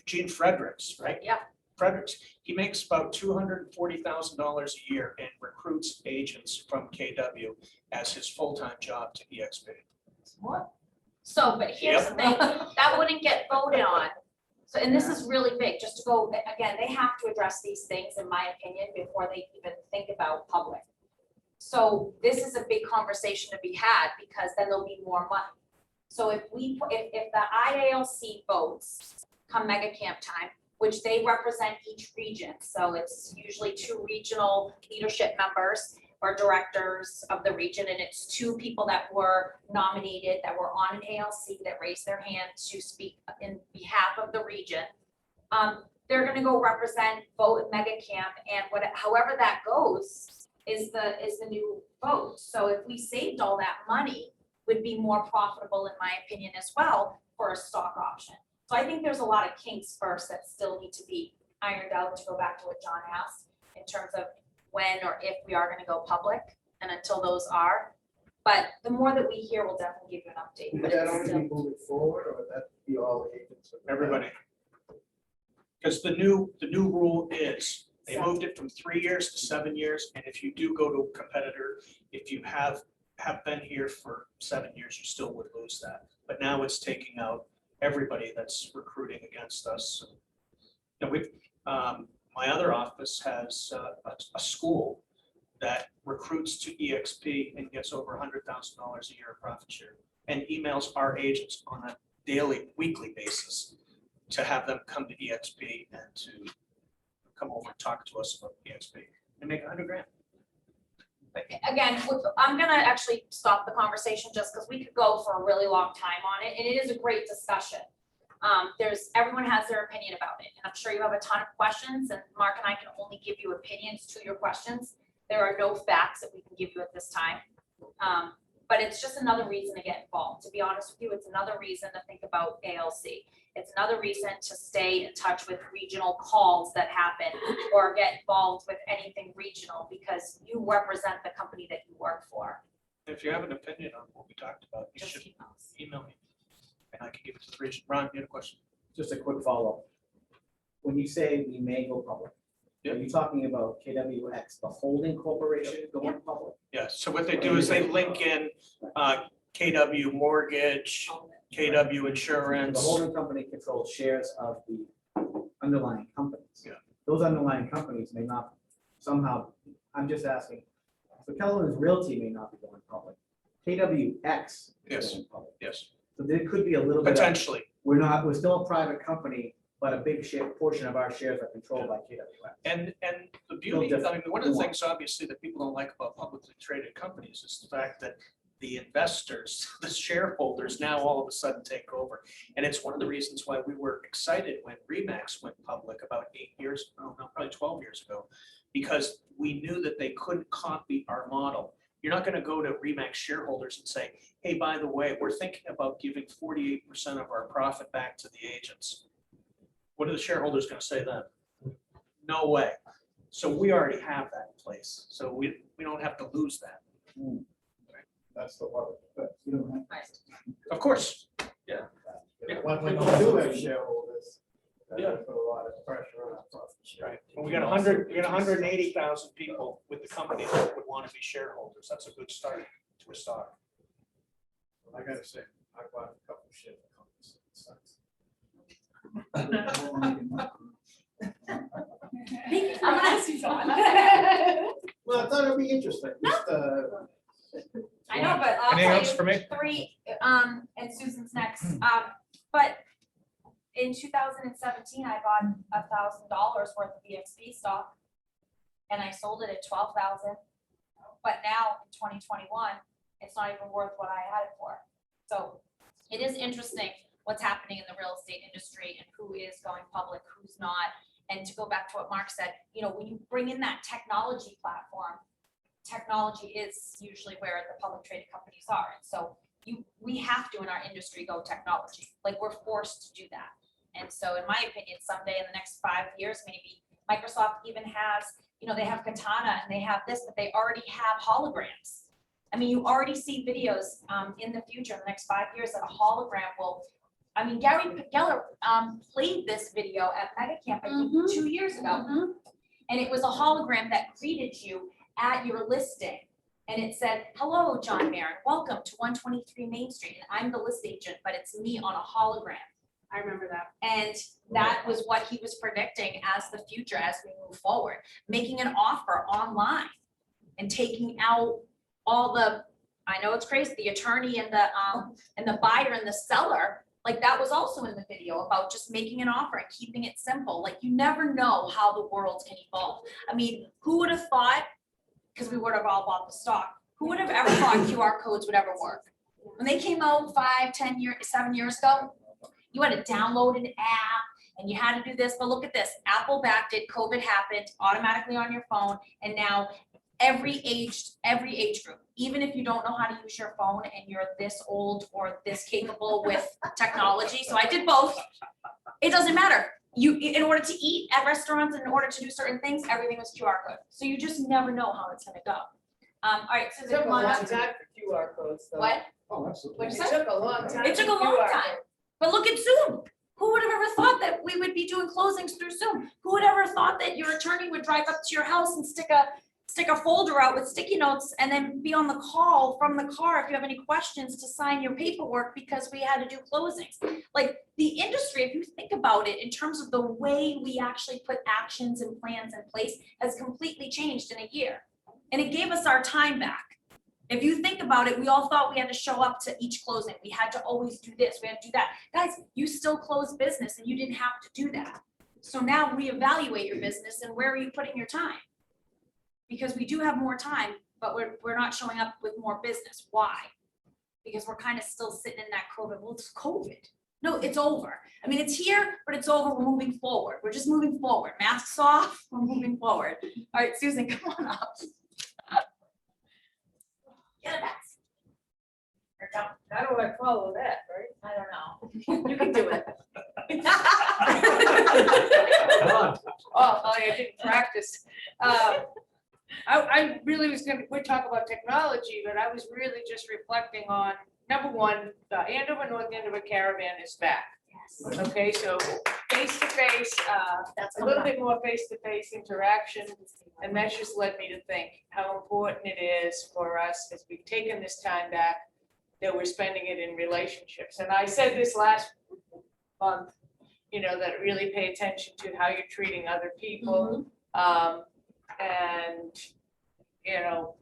J: Gene Fredericks, right?
A: Yeah.
J: Fredericks, he makes about $240,000 a year and recruits agents from KW as his full-time job to EXP.
A: what? So, but here's the thing, that wouldn't get voted on. So, and this is really big, just to go, again, they have to address these things, in my opinion, before they even think about public. So this is a big conversation to be had, because then there'll be more money. So if the IALC votes come Mega Camp time, which they represent each region, so it's usually 2 regional leadership members or directors of the region, and it's 2 people that were nominated, that were on an ALC, that raised their hand to speak in behalf of the region. They're gonna go represent, vote at Mega Camp, and however that goes is the new vote. So if we saved all that money, would be more profitable, in my opinion, as well, for a stock option. So I think there's a lot of kinks first that still need to be ironed out, to go back to what John asked, in terms of when or if we are gonna go public, and until those are. But the more that we hear, we'll definitely give you an update.
C: Would
A: But
C: that
A: it's
C: only
A: still-
C: be moving forward, or would that be all agents?
J: Everybody. Because the new rule is, they moved it from 3 years to 7 years, and if you do go to a competitor, if you have been here for 7 years, you still would lose that. But now it's taking out everybody that's recruiting against us. You know, my other office has a school that recruits to EXP and gets over $100,000 a year of profit share, and emails our agents on a weekly basis to have them come to EXP and to come over and talk to us about EXP and make $100,000.
A: Again, I'm gonna actually stop the conversation, just because we could go for a really long time on it, and it is a great discussion. Everyone has their opinion about it, and I'm sure you have a ton of questions, and Mark and I can only give you opinions to your questions. There are no facts that we can give you at this time. But it's just another reason to get involved. To be honest with you, it's another reason to think about ALC. It's another reason to stay in touch with regional calls that happen, or get involved with anything regional, because you represent the company that you work for.
J: If you have an opinion on what we talked about, you
A: Just
J: should
A: emails.
J: email me, and I can give it to the region. Ron, you had a question?
I: Just a quick follow-up. When you say we may go public, are you talking about KWX, the holding corporation going public?
J: Yeah, so what they do is they link in KW Mortgage, KW
I: The
J: Insurance.
I: holding company controls shares of the underlying companies.
J: Yeah.
I: Those underlying companies may not somehow, I'm just asking, so Keller Realty may not be going public. KWX
J: Yes.
I: is going public.
J: Yes,
I: So there could be a little bit of,
J: potentially.
I: we're still a private company, but a big portion of our shares are controlled by KWX.
J: And the beauty,
I: different.
J: I mean, one of the things obviously that people don't like about publicly traded companies is the fact that the investors, the shareholders now all of a sudden take over. And it's one of the reasons why we were excited when RE/MAX went public about 8 years, no, probably 12 years ago, because we knew that they couldn't copy our model. You're not going to go to RE/MAX shareholders and say, hey, by the way, we're thinking about giving 48% of our profit back to the agents. What are the shareholders going to say then? No way. So we already have that in place. So we don't have to lose that.
C: That's the one, but you don't have.
J: Of course.
C: When you do have shareholders,
J: Yeah.
C: put a lot of pressure on our profit share.
J: Right. Well, we got 180,000 people with the company that would want to be shareholders. That's a good start to
B: for stock.
C: I gotta say, I bought a couple shit companies. It sucks.
A: I'm gonna ask you, John.
C: Well, I thought it'd be interesting, just,
A: I know, but I'll
J: Anything
A: tell
J: else for me?
A: you three, and Susan's next, but in 2017, I bought $1,000 worth of EXP stock. And I sold it at 12,000, but now in 2021, it's not even worth what I had it for. So it is interesting what's happening in the real estate industry and who is going public, who's not. And to go back to what Mark said, you know, when you bring in that technology platform, technology is usually where the public traded companies are. And so we have to, in our industry, go technology. Like, we're forced to do that. And so in my opinion, someday in the next 5 years, maybe Microsoft even has, you know, they have Katana and they have this, but they already have holograms. I mean, you already see videos in the future, in the next 5 years, that a hologram will, I mean, Gary Geller played this video at MegaCamp, I think, 2 years ago. And it was a hologram that greeted you at your listing. And it said, "Hello, John Marin, welcome to 123 Main Street. And I'm the list agent, but it's me on a hologram."
F: I remember that.
A: And that was what he was predicting as the future as we move forward, making an offer online and taking out all the, I know it's crazy, the attorney and the buyer and the seller, like that was also in the video about just making an offer and keeping it simple. Like, you never know how the world can evolve. I mean, who would have thought, because we would have all bought the stock, who would have ever thought QR codes would ever work? When they came out 5, 10 years, 7 years ago, you had to download an app and you had to do this, but look at this. Apple backed it, COVID happened, automatically on your phone, and now every age group, even if you don't know how to use your phone and you're this old or this capable with technology, so I did both, it doesn't matter. You, in order to eat at restaurants, in order to do certain things, everything was QR code. So you just never know how it's gonna go. All right, so
D: It took a long time for QR codes, though.
A: what?
B: Oh, absolutely.
A: What'd
D: It
A: you say?
D: took a long time.
A: It took
D: for
A: a long
D: QR
A: time.
D: codes.
A: But look at Zoom. Who would have ever thought that we would be doing closings through Zoom? Who would ever thought that your attorney would drive up to your house and stick a folder out with sticky notes and then be on the call from the car if you have any questions to sign your paperwork because we had to do closings? Like, the industry, if you think about it in terms of the way we actually put actions and plans in place, has completely changed in a year. And it gave us our time back. If you think about it, we all thought we had to show up to each closing. We had to always do this, we had to do that. Guys, you still close business and you didn't have to do that. So now reevaluate your business and where are you putting your time? Because we do have more time, but we're not showing up with more business. Why? Because we're kind of still sitting in that COVID. Well, it's COVID. No, it's over. I mean, it's here, but it's over. We're moving forward. We're just moving forward. Masks off, we're moving forward. All right, Susan, come on up. Get it back. Or don't.
D: How do I follow that, right?
A: I don't know. You can do it.
D: Oh, I didn't practice. I really was gonna, we're talking about technology, but I was really just reflecting on, number one, the Andover, North Andover Caravan is back. Okay, so face-to-face,
A: That's
D: a little bit more face-to-face interaction. And that just led me to think how important it is for us, as we've taken this time back, that we're spending it in relationships. And I said this last month, you know, that really pay attention to how you're treating other people. And, you know,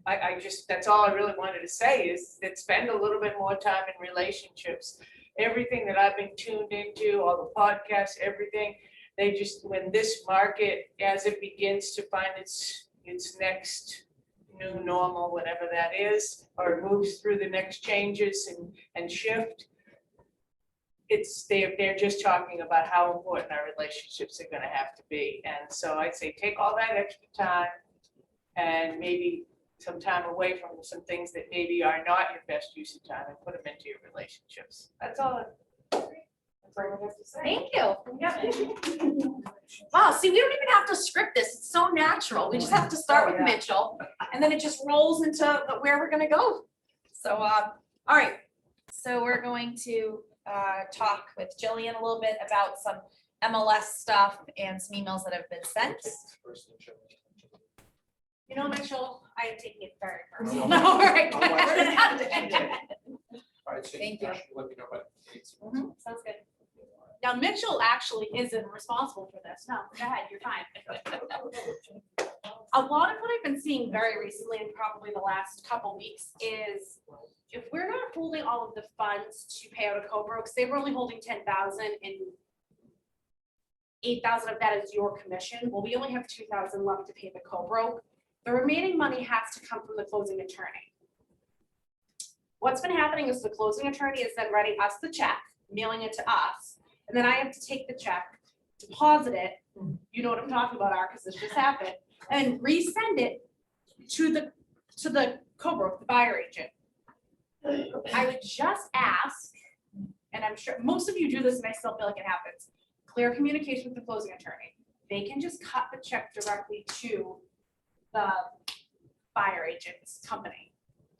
D: I just, that's all I really wanted to say is that spend a little bit more time in relationships. Everything that I've been tuned into, all the podcasts, everything, they just, when this market, as it begins to find its next new normal, whatever that is, or moves through the next changes and shift, they're just talking about how important our relationships are gonna have to be. And so I'd say take all that extra time and maybe some time away from some things that maybe are not your best use of time and put them into your relationships. That's all. That's all I have to say.
A: Thank you. Yeah. Wow, see, we don't even have to script this. It's so natural. We just have to start with Mitchell and then it just rolls into where we're gonna go. So, all right. So we're going to talk with Jillian a little bit about some MLS stuff and some emails that have been sent. You know, Mitchell,
K: I am taking it very personal.
B: No,
A: all right,
B: I'll
A: good.
B: watch
A: We're
B: it.
A: gonna have to end it.
B: All right, so
A: Thank you.
B: Let me know about dates.
K: Sounds good. Now Mitchell actually isn't responsible for this. No, go ahead, you're fine. A lot of what I've been seeing very recently and probably the last couple weeks is if we're not holding all of the funds to pay out a Cobra, because they were only holding 10,000 and 8,000 of that is your commission. Well, we only have 2,000 left to pay the Cobra. The remaining money has to come from the closing attorney. What's been happening is the closing attorney is then writing us the check, mailing it to us, and then I have to take the check, deposit it, you know what I'm talking about, because this just happened, and resend it to the Cobra, the buyer agent. I would just ask, and I'm sure most of you do this and I still feel like it happens, clear communication with the closing attorney. They can just cut the check directly to the buyer agent's company.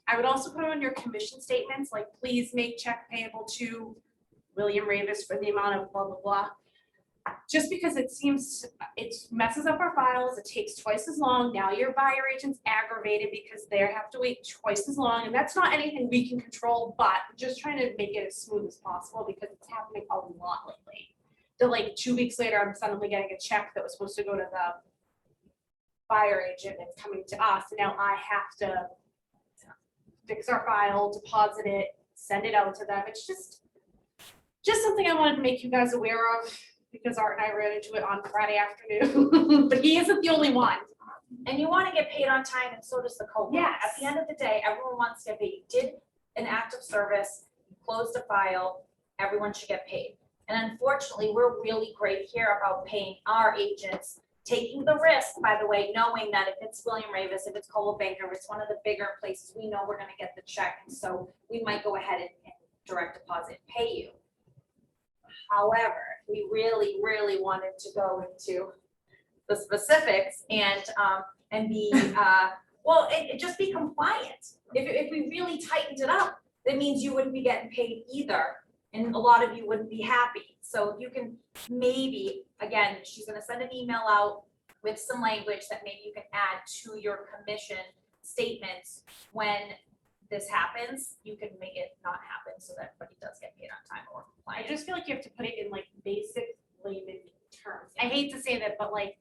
K: I would also put on your commission statements, like please make check payable to William Ravis for the amount of blah, blah, blah. Just because it seems, it messes up our files, it takes twice as long. Now your buyer agent's aggravated because they have to wait twice as long. And that's not anything we can control, but just trying to make it as smooth as possible because it's happening a lot lately. So like 2 weeks later, I'm suddenly getting a check that was supposed to go to the buyer agent and it's coming to us. And now I have to fix our file, deposit it, send it out to them. It's just something I wanted to make you guys aware of because Art and I ran into it on Friday afternoon, but he isn't the only one.
A: And you want to get paid on time, and so does the Cobra.
K: Yes.
A: At the end of the day, everyone wants to get paid. You did an act of service, you closed a file, everyone should get paid. And unfortunately, we're really great here about paying our agents, taking the risk, by the way, knowing that if it's William Ravis, if it's Coldwell Banker, if it's one of the bigger places, we know we're gonna get the check. And so we might go ahead and direct deposit, pay you. However, we really, really wanted to go into the specifics and be, just be compliant. If we really tightened it up, that means you wouldn't be getting paid either. And a lot of you wouldn't be happy. So you can maybe, again, she's gonna send an email out with some language that maybe you can add to your commission statements when this happens, you can make it not happen so that everybody does get paid on time or
K: I
A: compliant.
K: just feel like you have to put it in like basic layman terms. I hate to say that, but like,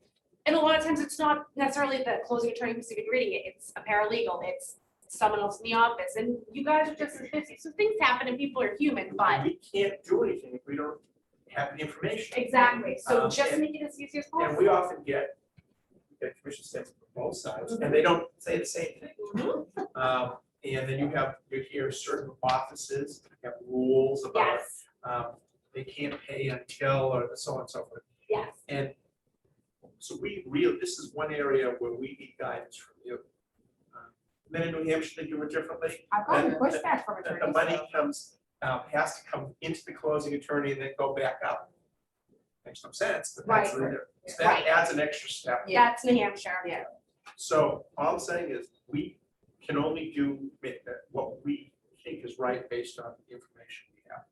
K: and a lot of times it's not necessarily the closing attorney who's even reading it. It's a paralegal, it's someone else in the office, and you guys are just as busy. So things happen and people are human, but
B: We can't do anything if we don't have the information.
K: exactly. So
B: Um,
K: just
B: and-
K: make it as easy as
B: And we
K: possible.
B: often get commission statements from both sides, and they don't say the same thing. And then you hear certain offices have rules about,
K: Yes,
B: they can't pay until, or so on and so forth.
K: yes.
B: And so this is one area where we need guidance from you. Men in New Hampshire, they do it differently.
F: I've gotten
B: And
F: pushback from
B: That the
F: attorneys.
B: money
F: so-
B: comes, has to come into the closing attorney and then go back up. Makes no sense, but that's,
K: Right.
B: so that adds an extra step.
F: Yeah.
K: That's New Hampshire.
F: Yeah.
B: So all I'm saying is, we can only do what we think is right based on the information we have.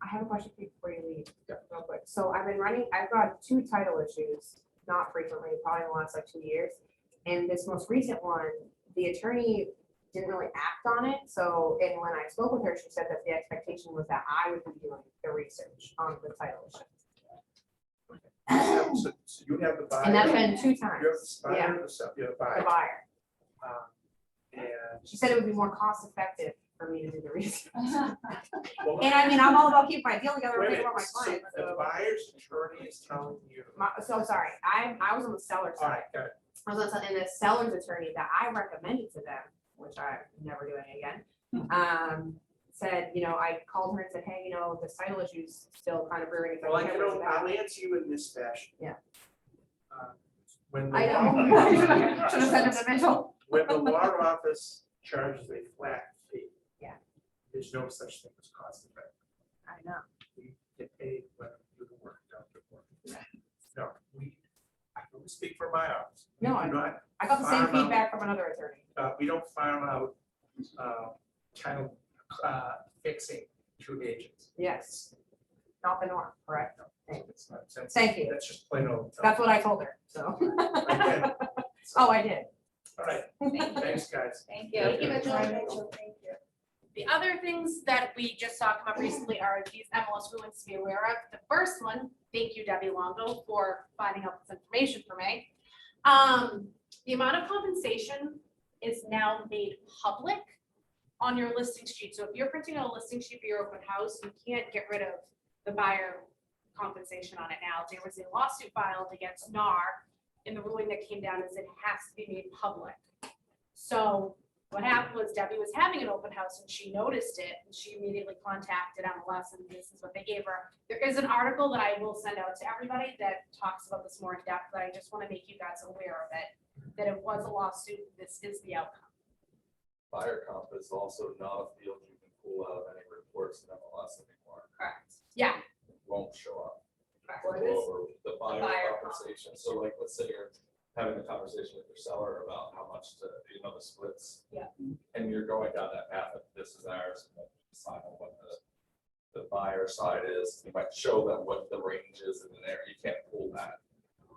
F: I have a question for you before you leave,
B: Yeah.
F: real quick. So I've got 2 title issues, not frequently, probably in the last like 2 years. And this most recent one, the attorney didn't really act on it. So, and when I spoke with her, she said that the expectation was that I would be doing the research on the title issue.
B: So you have the buyer.
F: And that's been 2
B: You have
F: times,
B: the buyer, you have the
F: the
B: buyer.
F: buyer.
B: And,
F: She said it would be more cost effective for me to do the research.
B: well,
F: And I mean, I'm all about keeping my deal together,
B: wait a
F: and
B: minute,
F: about my
B: so
F: client,
B: the
F: so.
B: buyer's attorney is telling you,
F: So sorry, I was on the seller's
B: all
F: side.
B: right, got it.
F: I was on, and the seller's attorney that I recommended to them, which I'm never doing again, said, I called her and said, hey, this title issue's still kind of brewing.
B: Well, I'll answer you in this fashion.
F: Yeah.
B: When
F: I
B: the,
F: know. Should have sent him to Mitchell.
B: when the law office charges a flat fee.
F: Yeah.
B: There's no such thing as cost effective.
F: I know.
B: We get paid when we do the work, don't do the work. No, I can only speak for my office. We
F: No,
B: do not,
F: I got the same
B: Farm out.
F: feedback from another attorney.
B: we don't farm out, title, fixing to agents.
F: Yes. Not the norm, correct?
B: It's not- that's-
F: Thank you.
B: That's just plain old.
F: That's what I told her, so.
B: Again,
F: Oh, I did.
B: all right,
C: Thanks, guys.
A: Thank you.
K: Thank you, Mitchell. The other things that we just talked about recently are these MLS rulings to be aware of. The first one, thank you, Debbie Longo, for finding out this information for me. The amount of compensation is now made public on your listing sheet. So if you're printing out a listing sheet for your open house, you can't get rid of the buyer compensation on it now. There was a lawsuit filed against NAR, and the ruling that came down is it has to be made public. So what happened was Debbie was having an open house and she noticed it and she immediately contacted MLS and this is what they gave her. There is an article that I will send out to everybody that talks about this more in depth, but I just want to make you guys aware of it, that it was a lawsuit. This is the outcome.
G: Buyer comp is also not a field you can pull out of any reports in MLS anymore.
A: Correct.
K: Yeah.
G: It won't show up.
A: Correct.
G: We'll go over the buyer
A: buyer
G: compensation. So like, let's say you're having a conversation with your seller about how much to, the splits.
K: Yeah.
G: And you're going down that path of this is ours, and then decide on what the buyer side is. You might show them what the range is in there. You can't pull that.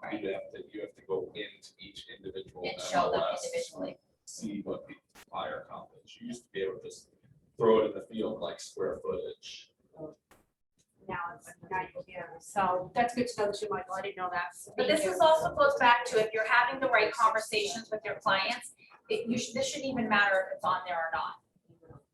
A: Right.
G: You have to go into each individual
A: And show them
G: MLS,
A: individually.
G: see what the buyer comp is. You used to be able to just throw it in the field like square footage.
K: Now you can. So that's good to know too, Michael. I didn't know that. So
A: But
K: thank
A: this
K: you.
A: is also goes back to if you're having the right conversations with your clients, this shouldn't even matter if it's on there or not.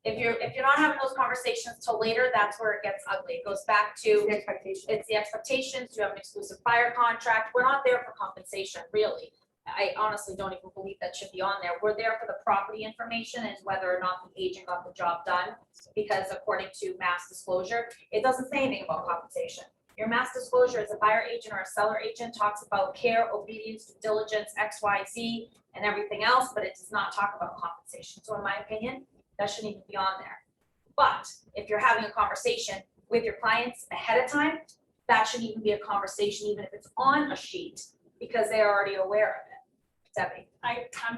A: If you're not having those conversations till later, that's where it gets ugly. It goes back to
K: The expectation.
A: it's the expectations. You have an exclusive buyer contract. We're not there for compensation, really. I honestly don't even believe that should be on there. We're there for the property information and whether or not the agent got the job done. Because according to mass disclosure, it doesn't say anything about compensation. Your mass disclosure as a buyer agent or a seller agent talks about care, obedience, due diligence, X, Y, Z, and everything else, but it does not talk about compensation. So in my opinion, that shouldn't even be on there. But if you're having a conversation with your clients ahead of time, that shouldn't even be a conversation, even if it's on a sheet, because they're already aware of it. Debbie.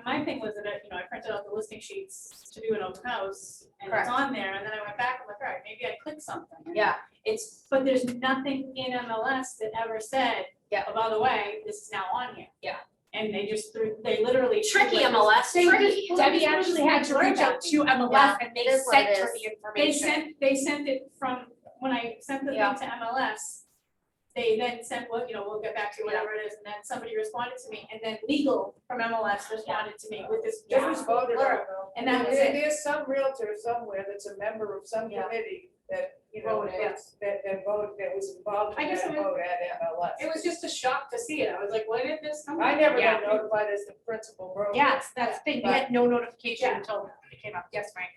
E: My thing was that, I printed out the listing sheets to do an open house and it's
A: Correct.
E: on there and then I went back, I'm like, all right, maybe I clicked something.
A: Yeah, it's,
E: But there's nothing in MLS that ever said,
A: Yeah.
E: oh, by the way, this is now on here.
A: Yeah.
E: And they literally.
A: tricky
E: like,
A: MLS,
K: They
A: tricky.
K: just- Debbie actually had to reach out to MLS
A: Yeah,
K: and they
A: it is what
K: sent
A: it
K: her
A: is.
K: the
E: They
K: information.
E: sent it from, when I sent the
A: Yeah.
E: thing to MLS, they then sent, well, we'll get back to you, whatever it is, and then somebody responded to me, and then legal from MLS responded to me with this.
D: Just responded,
E: blurb, And that was
D: There-
E: it.
D: There's some realtor somewhere that's a member of some
A: Yeah.
D: committee that, that voted, that was involved
E: I
D: in
E: guess
D: that
E: it was-
D: vote at MLS.
E: It was just a shock to see it, I was like, when did this come?
D: I never
K: Yeah.
D: got notified as the principal broker.
K: Yes, that's the thing. We had no notification until it came up. Yes, Frank.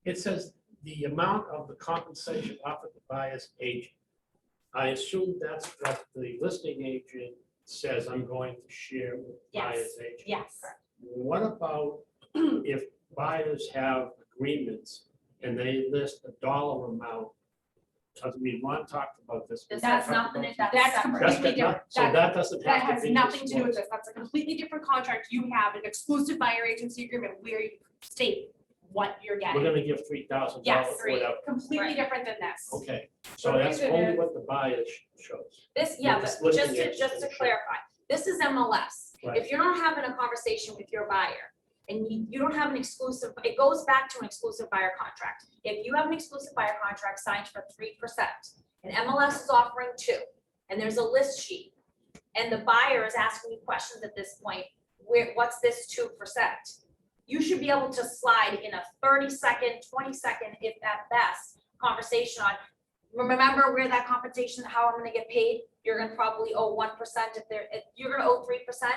C: It says the amount of the compensation offered the buyer's agent. I assume that's what the listing agent says I'm going to share with the
K: Yes.
C: buyer's agent.
K: Yes.
C: What about if buyers have agreements and they list a dollar amount? I mean, Ron talked about this.
A: This
K: That's
A: has nothing, that's
K: That's
C: That's
A: separate.
K: completely
C: got
K: different.
C: not- So that doesn't
K: That
C: have to
K: has
C: be
K: nothing to do with
C: disclosed.
K: this. That's a completely different contract. You have an exclusive buyer agency agreement where you state what you're
C: We're
K: getting.
C: gonna give $3,000
K: Yes,
C: or whatever.
K: completely
A: Right.
K: different than this.
C: Okay, so
D: The
C: that's
D: reason
C: only
D: is-
C: what the buyer shows.
A: This, yeah,
C: With
A: but
C: this
A: just
C: listing
A: to, just to
C: agent.
A: clarify, this is MLS.
C: Right.
A: If you're not having a conversation with your buyer and you don't have an exclusive, it goes back to an exclusive buyer contract. If you have an exclusive buyer contract signed for 3% and MLS is offering 2, and there's a list sheet, and the buyer is asking you questions at this point, what's this 2%? You should be able to slide in a 30-second, 20-second, if at best, conversation on, remember where that compensation, how I'm gonna get paid? You're gonna probably owe 1% if you're gonna owe 3%.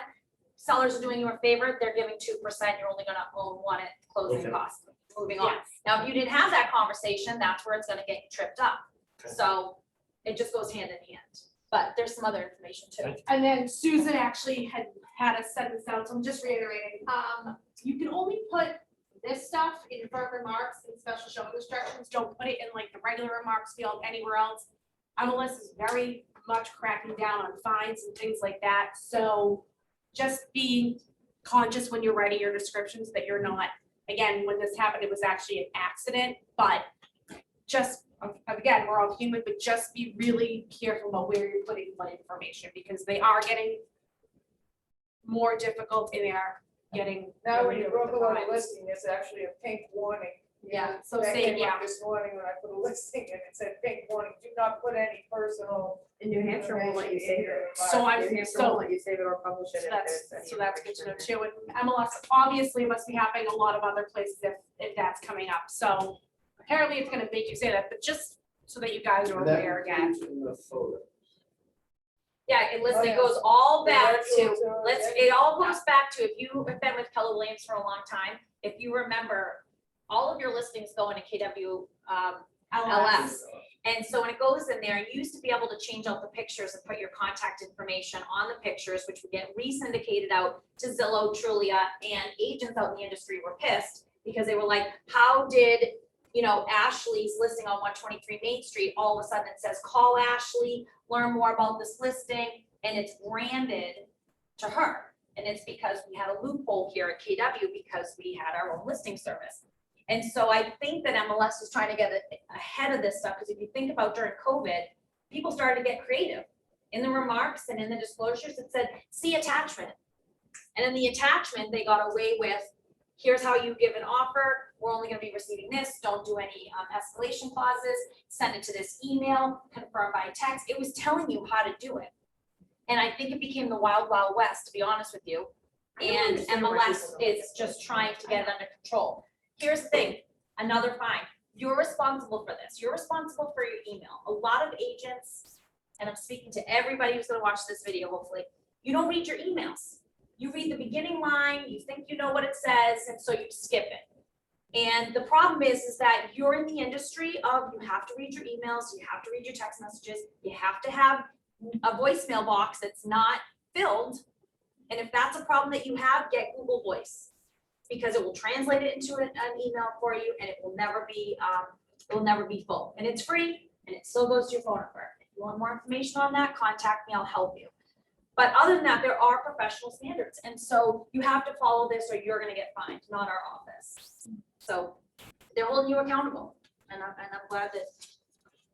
A: Sellers are doing you a favor, they're giving 2%, you're only gonna owe 1 at closing
C: Okay.
A: costs, moving on.
K: Yes.
A: Now, if you didn't have that conversation, that's where it's gonna get you tripped up.
C: Okay.
A: So it just goes hand in hand, but there's some other information too.
K: And then Susan actually had us send this out, so I'm just reiterating. You can only put this stuff in firm remarks and special showing instructions. Don't put it in like the regular remarks field anywhere else. MLS is very much cracking down on fines and things like that. So just be conscious when you're writing your descriptions that you're not, again, when this happened, it was actually an accident, but just, again, we're all human, but just be really careful about where you're putting what information, because they are getting more difficult in their getting.
D: Now, when you
K: rid of
D: broke
K: the
D: a lot of
K: lines.
D: listing, there's actually a pink warning.
K: Yeah, so
D: That
K: say,
D: came
K: yeah,
D: up this morning when I put a listing and it said pink warning, do not put any personal.
F: In New Hampshire won't let you save it.
K: so
F: New
K: I'm,
F: Hampshire
K: so.
F: won't let you save it or publish it.
K: So
F: if
K: that's,
F: there's any
K: so that's good to know
F: information in
K: too, and MLS obviously must be happening a lot of other places if that's coming up, so apparently it's gonna make you say that, but just so that you guys are
C: And that
K: aware again.
C: includes in the photo.
A: Yeah, and listen,
D: Oh,
A: it
D: yeah.
A: goes all back to,
D: Virtual tour,
A: let's,
D: yeah.
A: it all goes back to, if you have been with Keller Williams for a long time, if you remember, all of your listings go into KW, LS. And so when it goes in there, you used to be able to change out the pictures and put your contact information on the pictures, which would get re-syndicated out to Zillow, Trulia, and agents out in the industry were pissed because they were like, how did, you know, Ashley's listing on 123 Main Street, all of a sudden it says, call Ashley, learn more about this listing, and it's branded to her. And it's because we had a loophole here at KW because we had our own listing service. And so I think that MLS was trying to get ahead of this stuff, because if you think about during COVID, people started to get creative. In the remarks and in the disclosures, it said, see attachment. And in the attachment, they got away with, here's how you give an offer, we're only gonna be receiving this, don't do any escalation clauses, send it to this email, confirm by text. It was telling you how to do it. And I think it became the wild, wild west, to be honest with you.
F: I don't
A: And
F: understand why
A: MLS
F: people don't
A: is just trying to get it under control. Here's the thing, another fine, you're responsible for this, you're responsible for your email. A lot of agents, and I'm speaking to everybody who's gonna watch this video, hopefully, you don't read your emails. You read the beginning line, you think you know what it says, and so you skip it. And the problem is that you're in the industry of, you have to read your emails, you have to read your text messages, you have to have a voicemail box that's not filled. And if that's a problem that you have, get Google Voice, because it will translate it into an email for you, and it will never be full. And it's free, and it still goes to your phone number. If you want more information on that, contact me, I'll help you. But other than that, there are professional standards, and so you have to follow this or you're gonna get fined, not our office. So they're holding you accountable, and I'm glad that,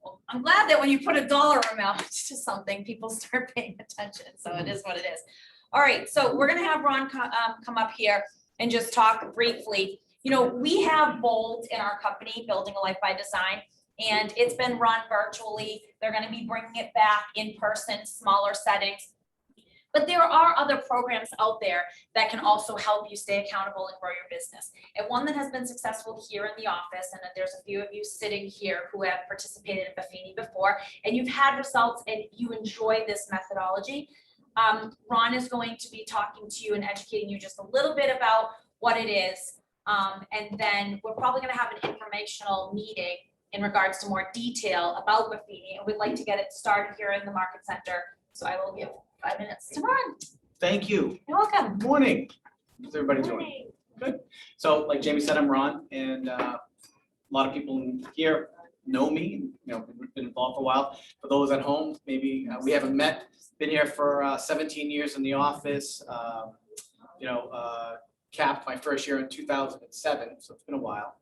A: well, I'm glad that when you put a dollar amount to something, people start paying attention, so it is what it is. All right, so we're gonna have Ron come up here and just talk briefly. You know, we have Bold in our company, Building a Life by Design, and it's been run virtually. They're gonna be bringing it back in person, smaller settings. But there are other programs out there that can also help you stay accountable and grow your business. And one that has been successful here in the office, and that there's a few of you sitting here who have participated in Buffini before, and you've had results and you enjoy this methodology. Ron is going to be talking to you and educating you just a little bit about what it is. And then we're probably gonna have an informational meeting in regards to more detail about Buffini, and we'd like to get it started here in the Market Center. So I will give 5 minutes to Ron.
J: Thank you.
A: You're welcome.
J: Good morning. How's everybody doing? Good. So like Jamie said, I'm Ron, and a lot of people here know me, you know, we've been involved for a while. For those at home, maybe we haven't met, been here for 17 years in the office. Capped my first year in 2007, so it's been a while.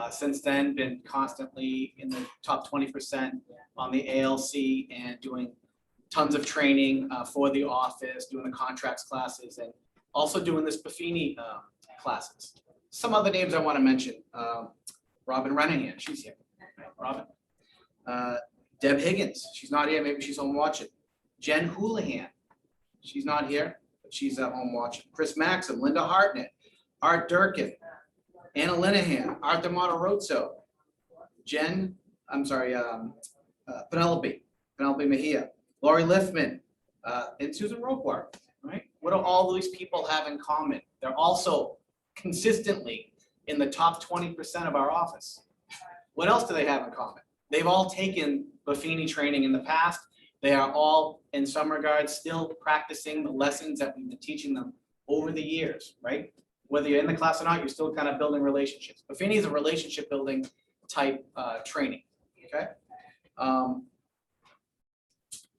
J: Since then, been constantly in the top 20% on the ALC and doing tons of training for the office, doing the contracts classes, and also doing this Buffini classes. Some other names I want to mention, Robin Renahan, she's here. Robin. Deb Higgins, she's not here, maybe she's home watching. Jen Houlihan, she's not here, but she's at home watching. Chris Maxim, Linda Hartnett, Art Durkin, Anna Linehan, Arthur Monterozzo, Penelope Mejia, Lori Liffman, and Susan Roquart, right? What do all these people have in common? They're also consistently in the top 20% of our office. What else do they have in common? They've all taken Buffini training in the past. They are all, in some regards, still practicing the lessons that we've been teaching them over the years, right? Whether you're in the class or not, you're still kind of building relationships. Buffini is a relationship building type training, okay?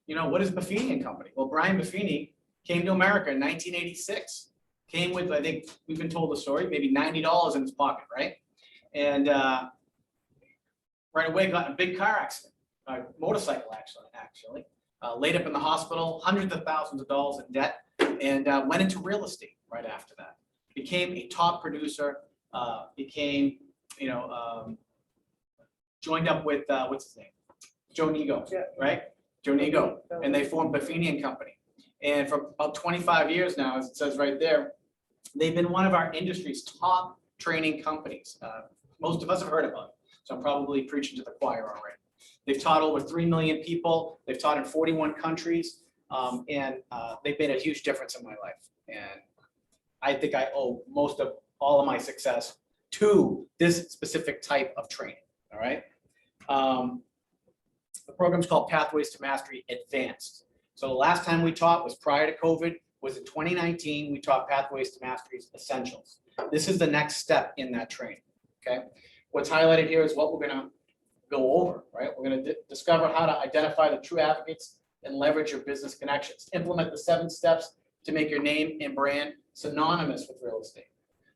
J: What is Buffini and Company? Well, Brian Buffini came to America in 1986. Came with, I think we've been told the story, maybe $90 in his pocket, right? And right away got in a big car accident, a motorcycle actually. Laid up in the hospital, hundreds of thousands of dollars in debt, and went into real estate right after that.
I: became a top producer, became, joined up with, what's his name? Joe Nego,
D: Yeah.
I: right? Joe Nego, and they formed Buffini and Company. And for about 25 years now, as it says right there, they've been one of our industry's top training companies. Most of us have heard about it, so I'm probably preaching to the choir already. They've taught over 3 million people. They've taught in 41 countries, and they've made a huge difference in my life. And I think I owe most of all of my success to this specific type of training, all right? The program's called Pathways to Mastery Advanced. So the last time we taught was prior to COVID, was in 2019. We taught Pathways to Mastery's Essentials. This is the next step in that training, okay? What's highlighted here is what we're gonna go over, right? We're gonna discover how to identify the true advocates and leverage your business connections. Implement the 7 steps to make your name and brand synonymous with real estate.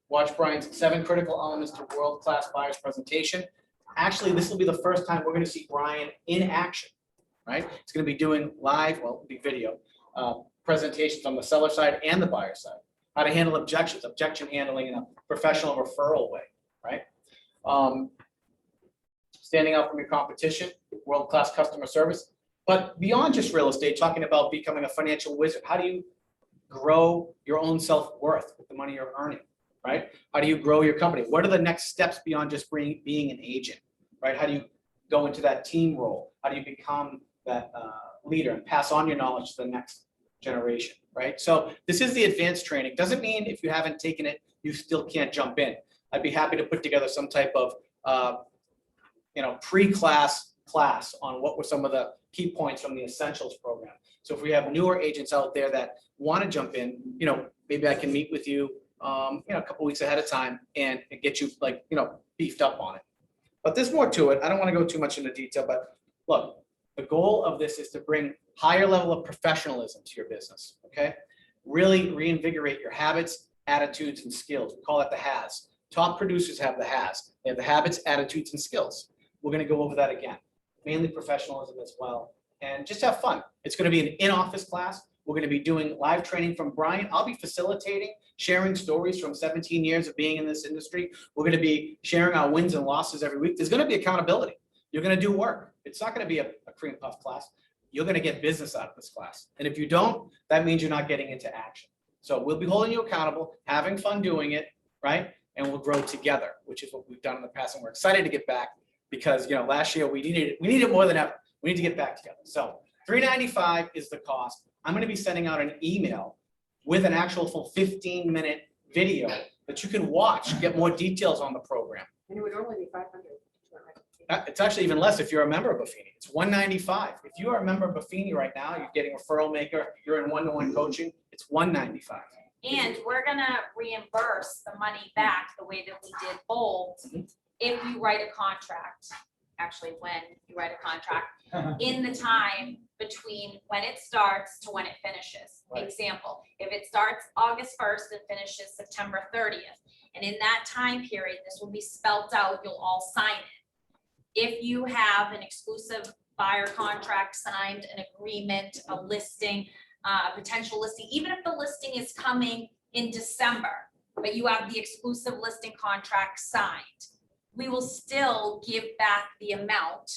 I: Watch Brian's 7 critical elements to world-class buyers presentation. Actually, this will be the first time we're gonna see Brian in action, right? It's gonna be doing live, well, it'll be video, presentations on the seller side and the buyer side. How to handle objections, objection handling in a professional referral way, right? Standing out from your competition, world-class customer service. But beyond just real estate, talking about becoming a financial wizard, how do you grow your own self-worth with the money you're earning, right? How do you grow your company? What are the next steps beyond just being an agent, right? How do you go into that team role? How do you become that leader and pass on your knowledge to the next generation, right? So this is the advanced training. Doesn't mean if you haven't taken it, you still can't jump in. I'd be happy to put together some type of pre-class class on what were some of the key points from the Essentials program. So if we have newer agents out there that want to jump in, maybe I can meet with you, a couple weeks ahead of time and get you beefed up on it. But there's more to it. I don't want to go too much into detail, but look, the goal of this is to bring higher level of professionalism to your business, okay? Really reinvigorate your habits, attitudes, and skills. We call that the HAS. Top producers have the HAS. They have the habits, attitudes, and skills. We're going to go over that again. Mainly professionalism as well. And just have fun. It's going to be an in-office class. We're going to be doing live training from Brian. I'll be facilitating, sharing stories from 17 years of being in this industry. We're going to be sharing our wins and losses every week. There's going to be accountability. You're going to do work. It's not going to be a cream puff class. You're going to get business out of this class. And if you don't, that means you're not getting into action. So we'll be holding you accountable, having fun doing it, right? And we'll grow together, which is what we've done in the past. And we're excited to get back because, last year we needed it more than ever. We need to get back together. So $395 is the cost. I'm going to be sending out an email with an actual full 15-minute video that you can watch, get more details on the program.
F: And it would normally be 500.
I: It's actually even less if you're a member of Buffini. It's $195. If you are a member of Buffini right now, you're getting referral maker, you're in one-to-one coaching, it's $195.
A: And we're gonna reimburse the money back the way that we did Bold if you write a contract, actually when you write a contract, in the time between when it starts to when it finishes.
I: Right.
A: Example, if it starts August 1st and finishes September 30th, and in that time period, this will be spelled out, you'll all sign it. If you have an exclusive buyer contract signed, an agreement, a listing, a potential listing, even if the listing is coming in December, but you have the exclusive listing contract signed, we will still give back the amount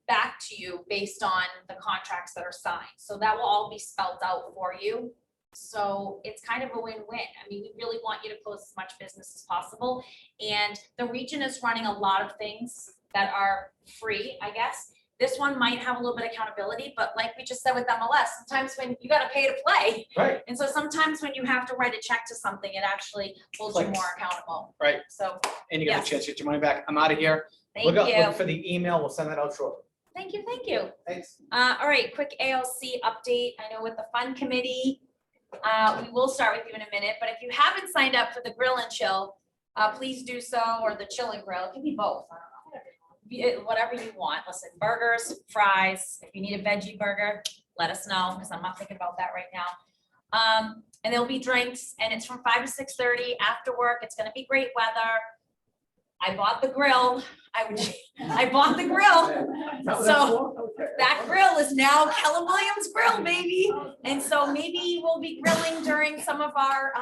A: back to you based on the contracts that are signed. So that will all be spelled out for you. So it's kind of a win-win. I mean, we really want you to close as much business as possible. And the region is running a lot of things that are free, I guess. This one might have a little bit of accountability, but like we just said with MLS, sometimes when you got to pay to play.
I: Right.
A: And so sometimes when you have to write a check to something, it actually holds you
I: Like-
A: more accountable.
I: Right.
A: So
I: And you get
A: Yes.
I: a chance to get your money back. I'm out of here.
A: thank
I: Look
A: you.
I: for the email. We'll send that out shortly.
A: Thank you, thank you.
I: Thanks.
A: All right, quick ALC update. I know with the fund committee, we will start with you in a minute, but if you haven't signed up for the grill and chill, please do so, or the chill and grill. It can be both. I don't know. Whatever you want. Listen, burgers, fries. If you need a veggie burger, let us know because I'm not thinking about that right now. And there'll be drinks, and it's from 5 to 6:30 after work. It's going to be great weather. I bought the grill. I bought the grill. So that grill is now Keller Williams Grill, baby. And so maybe we'll be grilling during some of our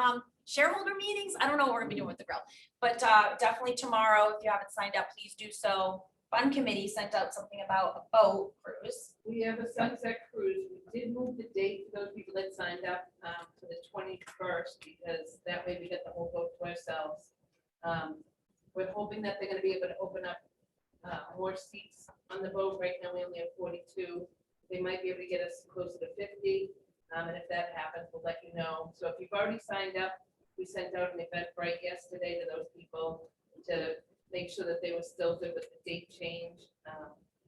A: shareholder meetings. I don't know what we're gonna be doing with the grill, but definitely tomorrow, if you haven't signed up, please do so. Fun Committee sent out something about a boat cruise.
L: We have a sunset cruise. We did move the date for those people that signed up to the 21st, because that way we get the whole boat to ourselves. We're hoping that they're gonna be able to open up more seats on the boat. Right now, we only have 42. They might be able to get us closer to 50. And if that happens, we'll let you know. So if you've already signed up, we sent out an Eventbrite yesterday to those people to make sure that they were still good with the date change.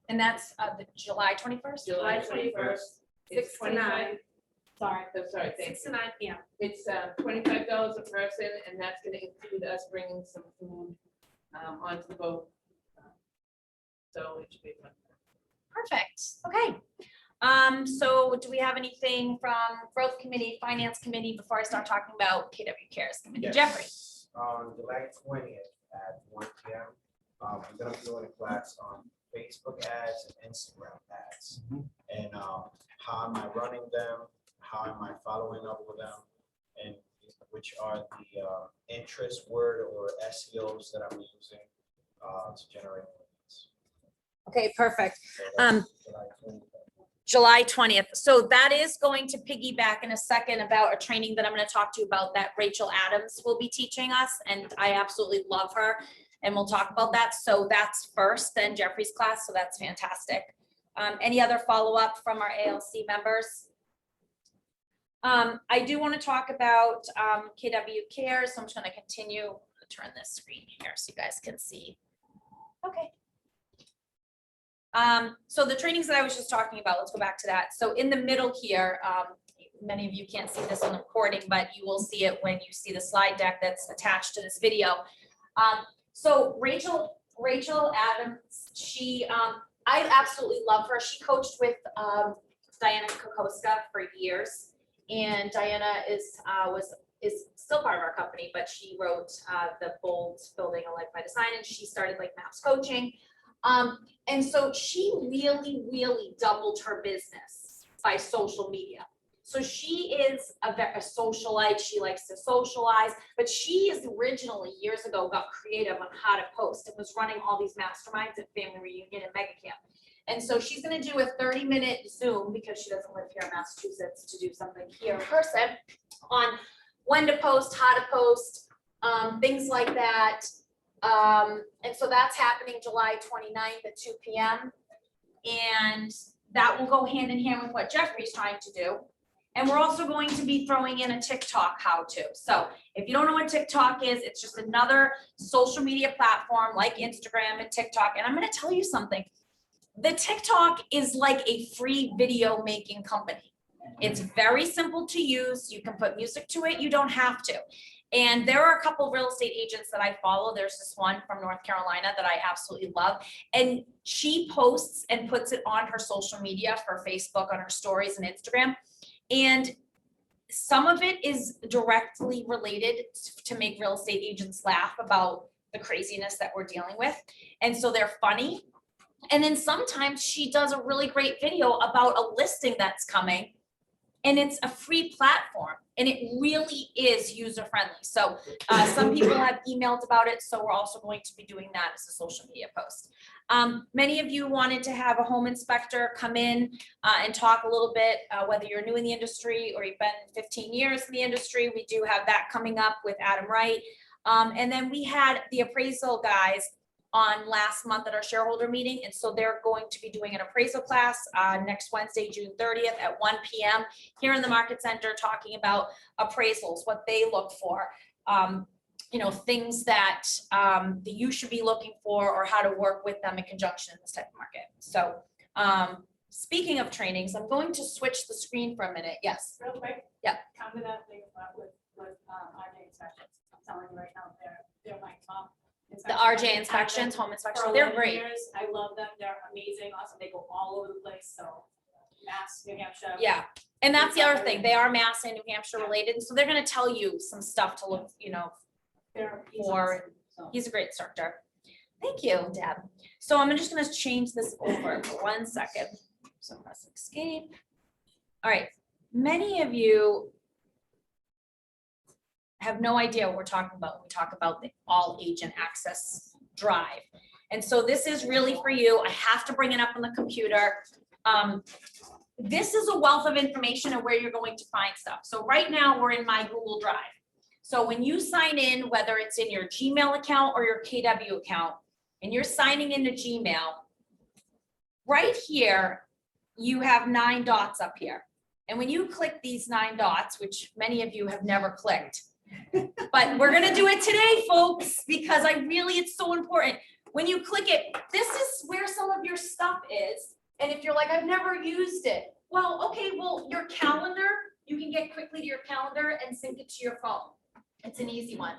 A: And that's the July 21st?
L: July 21st. It's
K: 6 to 9.
L: 25.
K: Sorry,
L: I'm sorry, thank
K: 6
L: you.
K: to 9 p.m.
L: It's $25 a person, and that's gonna include us bringing some food onto the boat. So it should be fun.
A: Perfect, okay. So do we have anything from Growth Committee, Finance Committee, before I start talking about KW Cares Committee? Jeffrey?
M: On July 20th at 1 p.m., I'm gonna be doing a class on Facebook ads and Instagram ads. And how am I running them? How am I following up with them? And which are the interest word or SEOs that I'm using to generate leads.
A: Okay, perfect.
M: So that's July 20th.
A: July 20th. So that is going to piggyback in a second about a training that I'm going to talk to you about that Rachel Adams will be teaching us. And I absolutely love her. And we'll talk about that. So that's first, then Jeffrey's class. So that's fantastic. Any other follow-up from our ALC members? I do want to talk about KW Cares. So I'm just going to continue to turn this screen here so you guys can see. Okay. So the trainings that I was just talking about, let's go back to that. So in the middle here, many of you can't see this on the recording, but you will see it when you see the slide deck that's attached to this video. So Rachel Adams, she, I absolutely love her. She coached with Diana Kokoska for years, and Diana is still part of our company, but she wrote the Bold Building a Life by Design, and she started like MAPS coaching. And so she really doubled her business by social media. So she is a socialite. She likes to socialize, but she is originally years ago got creative on how to post and was running all these masterminds at Family Reunion and Mega Camp. And so she's going to do a 30-minute Zoom because she doesn't live here in Massachusetts to do something here in person on when to post, how to post, things like that. And so that's happening July 29th at 2 p.m. And that will go hand in hand with what Jeffrey's trying to do. And we're also going to be throwing in a TikTok how-to. So if you don't know what TikTok is, it's just another social media platform like Instagram and TikTok. And I'm going to tell you something. The TikTok is like a free video making company. It's very simple to use. You can put music to it. You don't have to. And there are a couple of real estate agents that I follow. There's this one from North Carolina that I absolutely love. And she posts and puts it on her social media for Facebook, on her stories and Instagram. And some of it is directly related to make real estate agents laugh about the craziness that we're dealing with. And so they're funny. And then sometimes she does a really great video about a listing that's coming. And it's a free platform, and it really is user-friendly. So some people have emailed about it, so we're also going to be doing that as a social media post. Many of you wanted to have a home inspector come in and talk a little bit, whether you're new in the industry or you've been 15 years in the industry. We do have that coming up with Adam Wright. And then we had the appraisal guys on last month at our shareholder meeting. And so they're going to be doing an appraisal class next Wednesday, June 30th at 1 p.m. here in the Market Center, talking about appraisals, what they look for, you know, things that you should be looking for or how to work with them in conjunction in this type of market. So speaking of trainings, I'm going to switch the screen for a minute. Yes.
E: Real quick.
A: Yeah.
E: Come to that thing with RJ inspections. I'm telling you right now, they're my top.
A: The RJ inspections, home inspection, they're great.
E: I love them. They're amazing, awesome. They go all over the place. So Mass, New Hampshire.
A: Yeah. And that's the other thing. They are Mass and New Hampshire related. So they're going to tell you some stuff to look, you know,
E: They're
A: for. He's a great instructor. Thank you, Deb. So I'm just gonna change this over for 1 second. So press escape. All right, many of you have no idea what we're talking about when we talk about the all agent access drive. And so this is really for you. I have to bring it up on the computer. This is a wealth of information and where you're going to find stuff. So right now we're in my Google Drive. So when you sign in, whether it's in your Gmail account or your KW account, and you're signing into Gmail, right here, you have 9 dots up here. And when you click these 9 dots, which many of you have never clicked, but we're gonna do it today, folks, because it's so important. When you click it, this is where some of your stuff is. And if you're like, I've never used it, well, okay, well, your calendar, you can get quickly to your calendar and sync it to your phone. It's an easy one.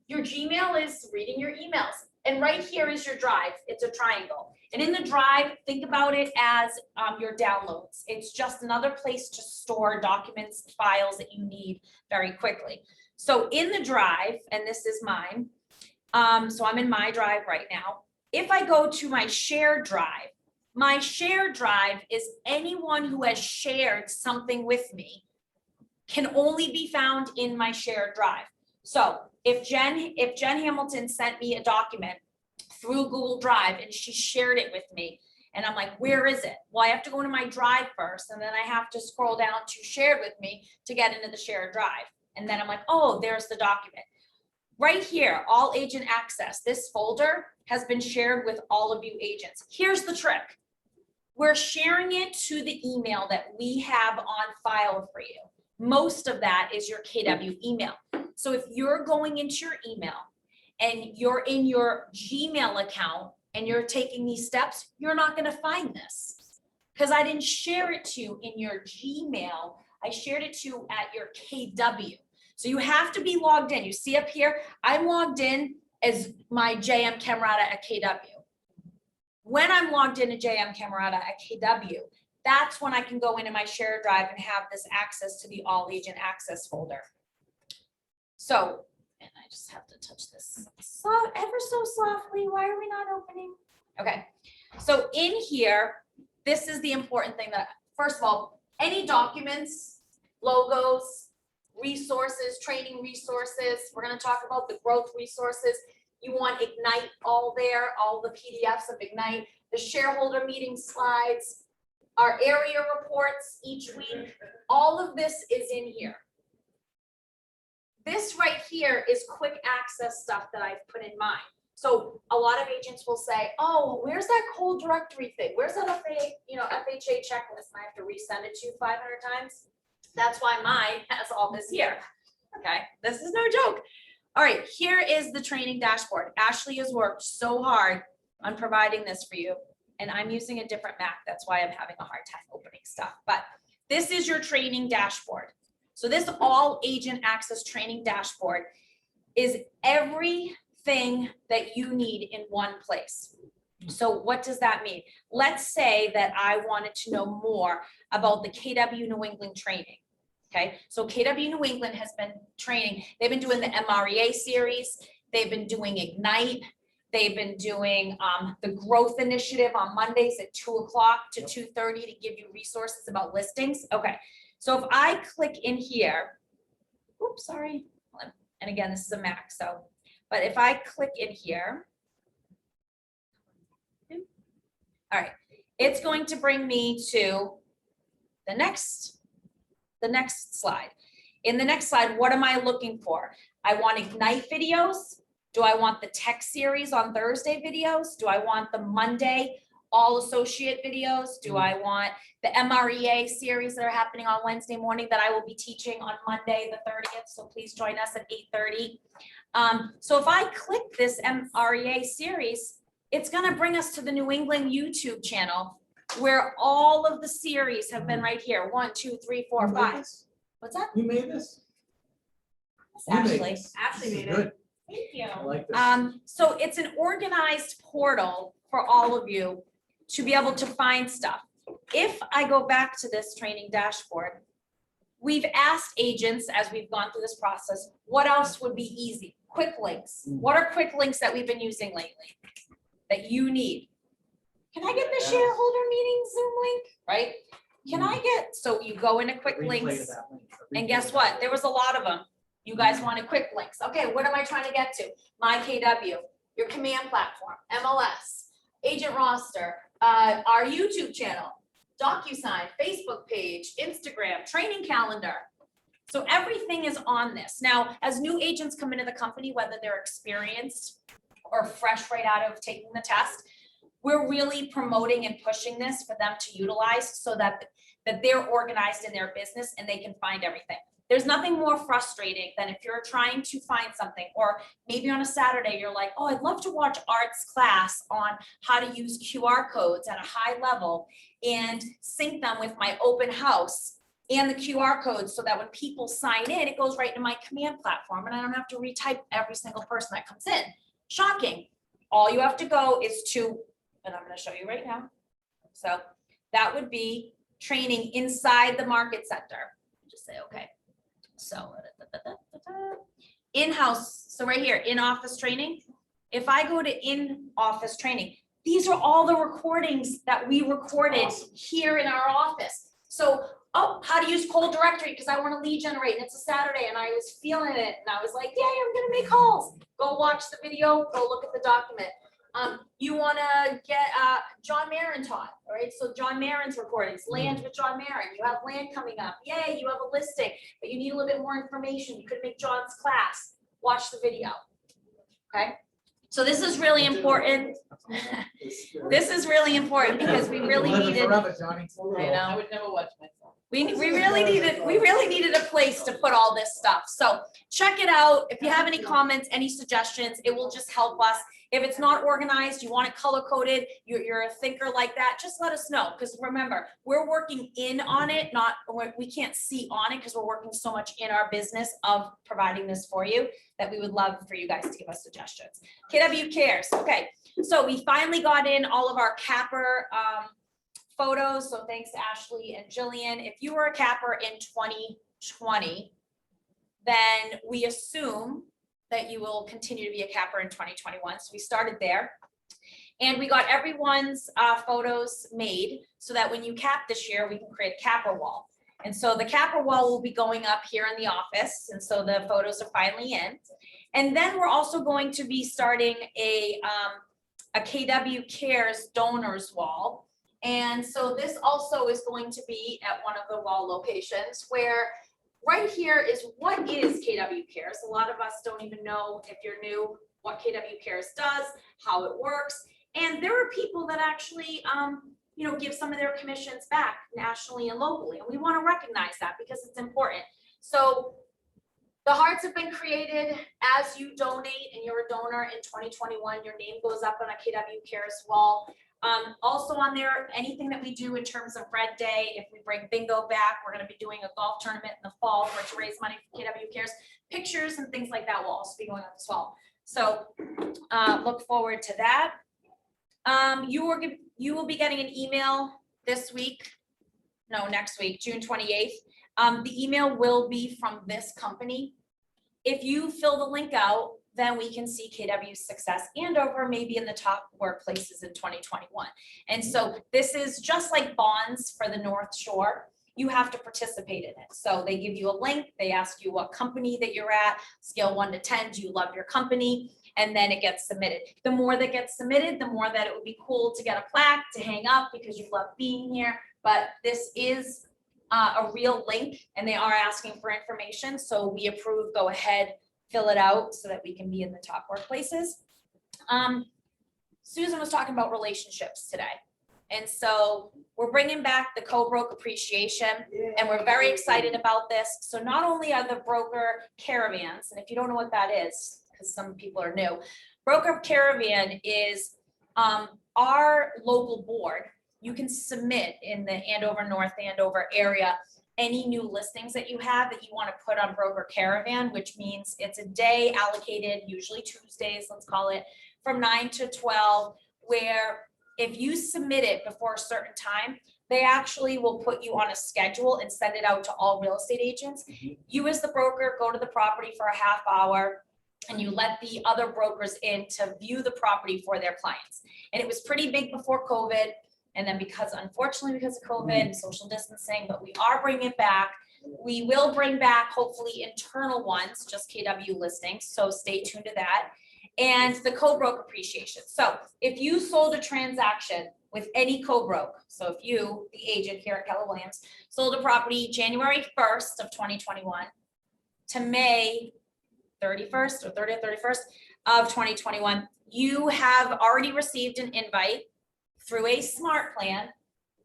A: Your Gmail is reading your emails. And right here is your drive. It's a triangle. And in the drive, think about it as your downloads. It's just another place to store documents, files that you need very quickly. So in the drive, and this is mine, so I'm in my drive right now. If I go to my shared drive is anyone who has shared something with me can only be found in my shared drive. So if Jen Hamilton sent me a document through Google Drive and she shared it with me, and I'm like, where is it? Well, I have to go into my drive first, and then I have to scroll down to shared with me to get into the shared drive. And then I'm like, oh, there's the document. Right here, all agent access, this folder has been shared with all of you agents. Here's the trick. We're sharing it to the email that we have on file for you. Most of that is your KW email. So if you're going into your email and you're in your Gmail account and you're taking these steps, you're not going to find this because I didn't share it to you in your Gmail. I shared it to you at your KW. So you have to be logged in. You see up here, I'm logged in as my JM Camerata at KW. When I'm logged into JM Camerata at KW, that's when I can go into my shared drive and have this access to the all agent access folder. So, and I just have to touch this ever so softly. Why are we not opening? Okay, so in here, this is the important thing that, first of all, any documents, logos, resources, training resources, we're going to talk about the growth resources. You want Ignite all there, all the PDFs of Ignite, the shareholder meeting slides, our area reports each week, all of this is in here. This right here is quick access stuff that I've put in mine. So a lot of agents will say, oh, where's that cold directory thing? Where's that FHA checklist? And I have to resend it to you 500 times. That's why mine has all this here. Okay, this is no joke. All right, here is the training dashboard. Ashley has worked so hard on providing this for you, and I'm using a different Mac. That's why I'm having a hard time opening stuff. But this is your training dashboard. So this all agent access training dashboard is everything that you need in one place. So what does that mean? Let's say that I wanted to know more about the KW New England training. Okay, so KW New England has been training. They've been doing the MREA series. They've been doing Ignite. They've been doing the growth initiative on Mondays at 2 o'clock to 2:30 to give you resources about listings. Okay, so if I click in here, oops, sorry. And again, this is a Mac, so, but if I click in here, all right, it's going to bring me to the next slide. In the next slide, what am I looking for? I want Ignite videos. Do I want the tech series on Thursday videos? Do I want the Monday all associate videos? Do I want the MREA series that are happening on Wednesday morning that I will be teaching on Monday the 30th? So please join us at 8:30. So if I click this MREA series, it's going to bring us to the New England YouTube channel where all of the series have been right here. 1, 2, 3, 4, 5. What's that?
I: You made this?
A: Ashley.
K: Ashley made it.
I: Good.
A: Thank you.
I: I like this.
A: So it's an organized portal for all of you to be able to find stuff. If I go back to this training dashboard, we've asked agents as we've gone through this process, what else would be easy? Quick links. What are quick links that we've been using lately that you need? Can I get the shareholder meeting Zoom link, right? Can I get, so you go into quick links, and guess what? There was a lot of them. You guys wanted quick links. Okay, what am I trying to get to? My KW, your command platform, MLS, agent roster, our YouTube channel, DocuSign, Facebook page, Instagram, training calendar. So everything is on this. Now, as new agents come into the company, whether they're experienced or fresh right out of taking the test, we're really promoting and pushing this for them to utilize so that they're organized in their business and they can find everything. There's nothing more frustrating than if you're trying to find something, or maybe on a Saturday, you're like, oh, I'd love to watch Art's class on how to use QR codes at a high level and sync them with my open house and the QR codes so that when people sign in, it goes right into my command platform and I don't have to retype every single person that comes in. Shocking. All you have to go is to, and I'm going to show you right now. So that would be training inside the market center. Just say, okay. So in-house, so right here, in-office training. If I go to in-office training, these are all the recordings that we recorded here in our office. So, oh, how to use cold directory because I want to lead generate and it's a Saturday and I was feeling it and I was like, yay, I'm going to make calls. Go watch the video, go look at the document. You want to get John Marin taught, all right? So John Marin's recordings, land with John Marin. You have land coming up. Yay, you have a listing, but you need a little bit more information. You could make John's class. Watch the video, okay? So this is really important. This is really important because we really needed. I know.
L: I would never watch myself.
A: We really needed a place to put all this stuff. So check it out. If you have any comments, any suggestions, it will just help us. If it's not organized, you want it color coded, you're a thinker like that, just let us know. Because remember, we're working in on it, we can't see on it because we're working so much in our business of providing this for you that we would love for you guys to give us suggestions. KW Cares. Okay, so we finally got in all of our capper photos. So thanks to Ashley and Jillian. If you were a capper in 2020, then we assume that you will continue to be a capper in 2021. So we started there. And we got everyone's photos made so that when you cap this year, we can create a capper wall. And so the capper wall will be going up here in the office. And so the photos are finally in. And then we're also going to be starting a KW Cares donors wall. And so this also is going to be at one of the wall locations where right here is what is KW Cares. A lot of us don't even know, if you're new, what KW Cares does, how it works. And there are people that actually, give some of their commissions back nationally and locally. And we want to recognize that because it's important. So the hearts have been created as you donate and you're a donor in 2021. Your name goes up on a KW Cares wall. Also on there, anything that we do in terms of Red Day, if we bring bingo back, we're going to be doing a golf tournament in the fall to raise money for KW Cares. Pictures and things like that will also be going on as well. So look forward to that. You will be getting an email next week, June 28th. The email will be from this company. If you fill the link out, then we can see KW's success Andover maybe in the top workplaces in 2021. And so this is just like bonds for the North Shore. You have to participate in it. So they give you a link. They ask you what company that you're at, scale 1 to 10. Do you love your company? And then it gets submitted. The more that gets submitted, the more that it would be cool to get a plaque to hang up because you love being here. But this is a real link and they are asking for information. So we approve, go ahead, fill it out so that we can be in the top workplaces. Susan was talking about relationships today. And so we're bringing back the co-broke appreciation and we're very excited about this. So not only are the broker caravans, and if you don't know what that is, because some people are new, broker caravan is our local board. You can submit in the Andover North Andover area any new listings that you have that you want to put on broker caravan, which means it's a day allocated, usually Tuesdays, let's call it, from 9 to 12, where if you submit it before a certain time, they actually will put you on a schedule and send it out to all real estate agents. You as the broker go to the property for a half hour and you let the other brokers in to view the property for their clients. And it was pretty big before COVID. And then unfortunately, because of COVID, social distancing, but we are bringing it back. We will bring back hopefully internal ones, just KW listings. So stay tuned to that. And the co-broke appreciation. So if you sold a transaction with any co-broke, so if you, the agent here at Keller Williams, sold a property January 1st of 2021 to May 31st or 30th, 31st of 2021, you have already received an invite through a smart plan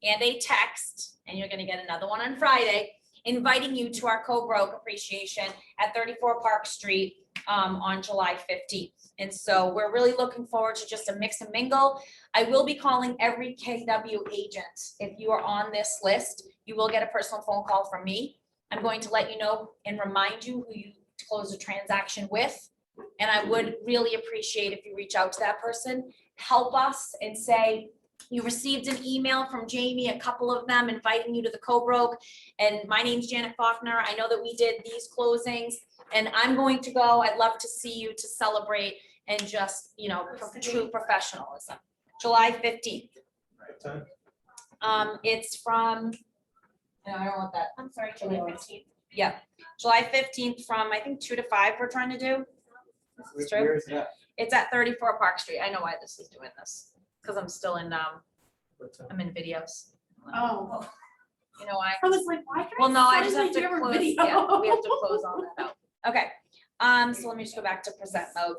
A: and a text, and you're gonna get another one on Friday, inviting you to our co-broke appreciation at 34 Park Street on July 15th. And so we're really looking forward to just a mix and mingle. I will be calling every KW agent. If you are on this list, you will get a personal phone call from me. I'm going to let you know and remind you who you close a transaction with. And I would really appreciate if you reach out to that person, help us and say, you received an email from Jamie, a couple of them inviting you to the co-broke. And my name's Janet Faulkner. I know that we did these closings and I'm going to go. I'd love to see you to celebrate and just, you know, true professionalism. July 15th. It's from, no, I don't want that. I'm sorry, July 15th. Yeah, July 15th from, I think 2 to 5 we're trying to do. It's true.
M: Where is that?
A: It's at 34 Park Street. I know why this is doing this, because I'm still in, I'm in videos.
K: Oh,
A: You know why?
K: I was like, why? can't
A: Well, no, I just
K: find
A: have
K: my
A: to
K: different
A: close,
K: video?
A: yeah, we have to close all that out. Okay, so let me just go back to present mode.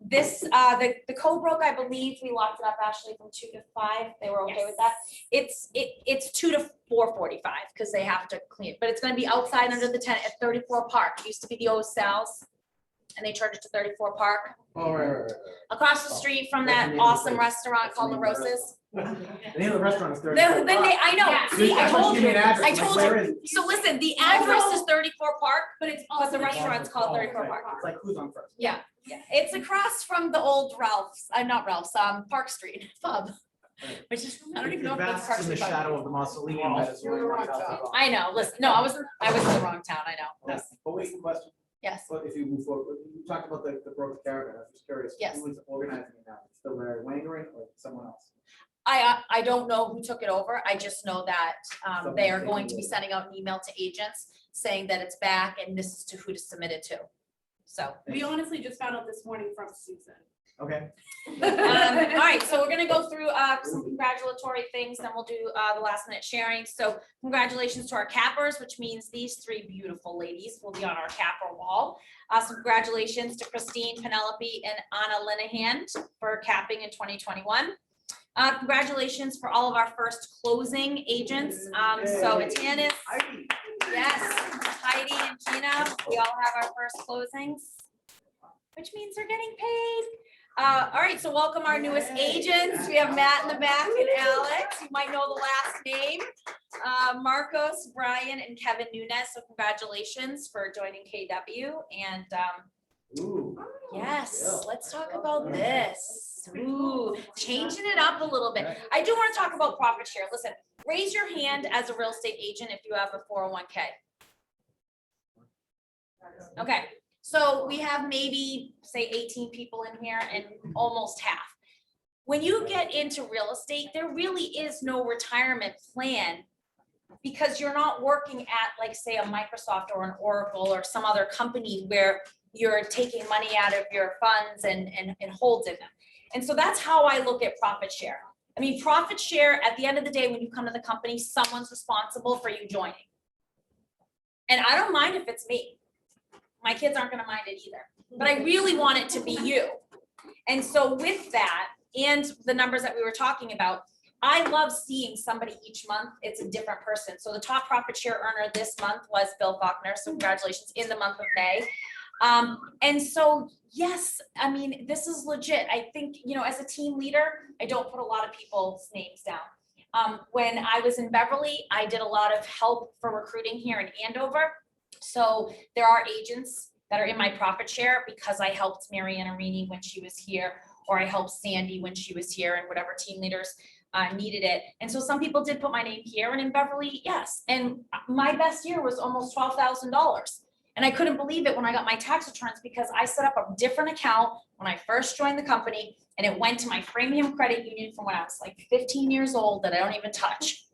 A: This, the co-broke, I believe we locked it up, Ashley, from 2 to 5. They were okay with that. It's 2 to 4:45 because they have to clean it, but it's gonna be outside under the tent at 34 Park. It used to be the old Sal's. And they charge it to 34 Park,
M: Oh, right.
A: across the street from that awesome restaurant called La Rosa's.
M: The name of the restaurant is
A: The name, I know, see, I told you, I told you. So listen, the address is 34 Park, but the restaurant's called 34 Park.
M: It's like who's on first?
A: Yeah, it's across from the old Ralph's, not Ralph's, Park Street pub. Which is, I don't even know if that's Park
M: In the
A: Street. pub.
M: shadow of the mausoleum. that is
C: You're
M: right
C: right,
M: south of
C: Tom.
M: us.
A: I know, listen, no, I was in the wrong town, I know.
M: Yes. But wait, question.
A: Yes,
M: But if you move forward, you talked about the broke caravan. I was just curious.
A: Yes.
M: Who is organizing it now? Still Larry Wangering or someone else?
A: I don't know who took it over. I just know that they are
M: Someone's
A: going to be
M: taking
A: sending out an email to agents saying that it's back and this is to who to submit it to. So,
K: We honestly just found out this morning from Susan.
M: Okay.
A: all right, so we're gonna go through some congratulatory things, then we'll do the last minute sharing. So congratulations to our cappers, which means these 3 beautiful ladies will be on our capper wall. Some congratulations to Christine, Penelope, and Anna Linehan for capping in 2021. Congratulations for all of our first closing agents. So it's Tanis, yes, Heidi and Gina, we all have our first closings, which means they're getting paid. All right, so welcome our newest agents. We have Matt in the back and Alex. You might know the last name. Marcos, Brian, and Kevin Nunez. So congratulations for joining KW. And
M: Ooh.
A: yes, let's talk about this. Ooh, changing it up a little bit. I do want to talk about profit share. Listen, raise your hand as a real estate agent if you have a 401k. Okay. So we have maybe, say, 18 people in here and almost half. When you get into real estate, there really is no retirement plan because you're not working at, like, say, a Microsoft or an Oracle or some other company where you're taking money out of your funds and holds in them. And so that's how I look at profit share. I mean, profit share, at the end of the day, when you come to the company, someone's responsible for you joining. And I don't mind if it's me. My kids aren't gonna mind it either, but I really want it to be you. And so with that, and the numbers that we were talking about, I love seeing somebody each month, it's a different person. So the top profit share earner this month was Bill Faulkner, so congratulations, in the month of May. And so, yes, I mean, this is legit. I think, you know, as a team leader, I don't put a lot of people's names down. When I was in Beverly, I did a lot of help for recruiting here in Andover. So there are agents that are in my profit share because I helped Marianne Arini when she was here, or I helped Sandy when she was here, and whatever team leaders. needed it. And so some people did put my name here, and in Beverly, yes. And my best year was almost $12,000. And I couldn't believe it when I got my tax returns, because I set up a different account when I first joined the company, and it went to my Framingham Credit Union from when I was like 15 years old that I don't even touch.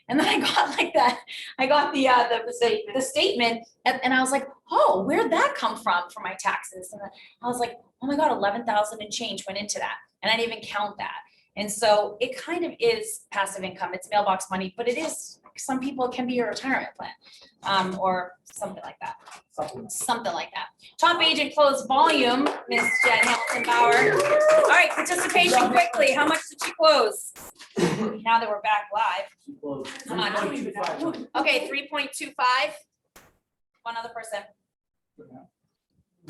A: And then I got like that, I got the statement, and I was like, oh, where'd that come from for my taxes? And I was like, oh my God, 11,000 and change went into that. And I didn't even count that. And so it kind of is passive income. It's mailbox money, but it is, some people, it can be a retirement plan, or something like that. Something like that. Top agent closed volume, Ms. Jen Hamilton Bauer. All right, participation quickly. How much did she close? Now that we're back live. Come on. Okay, 3.25. One other person.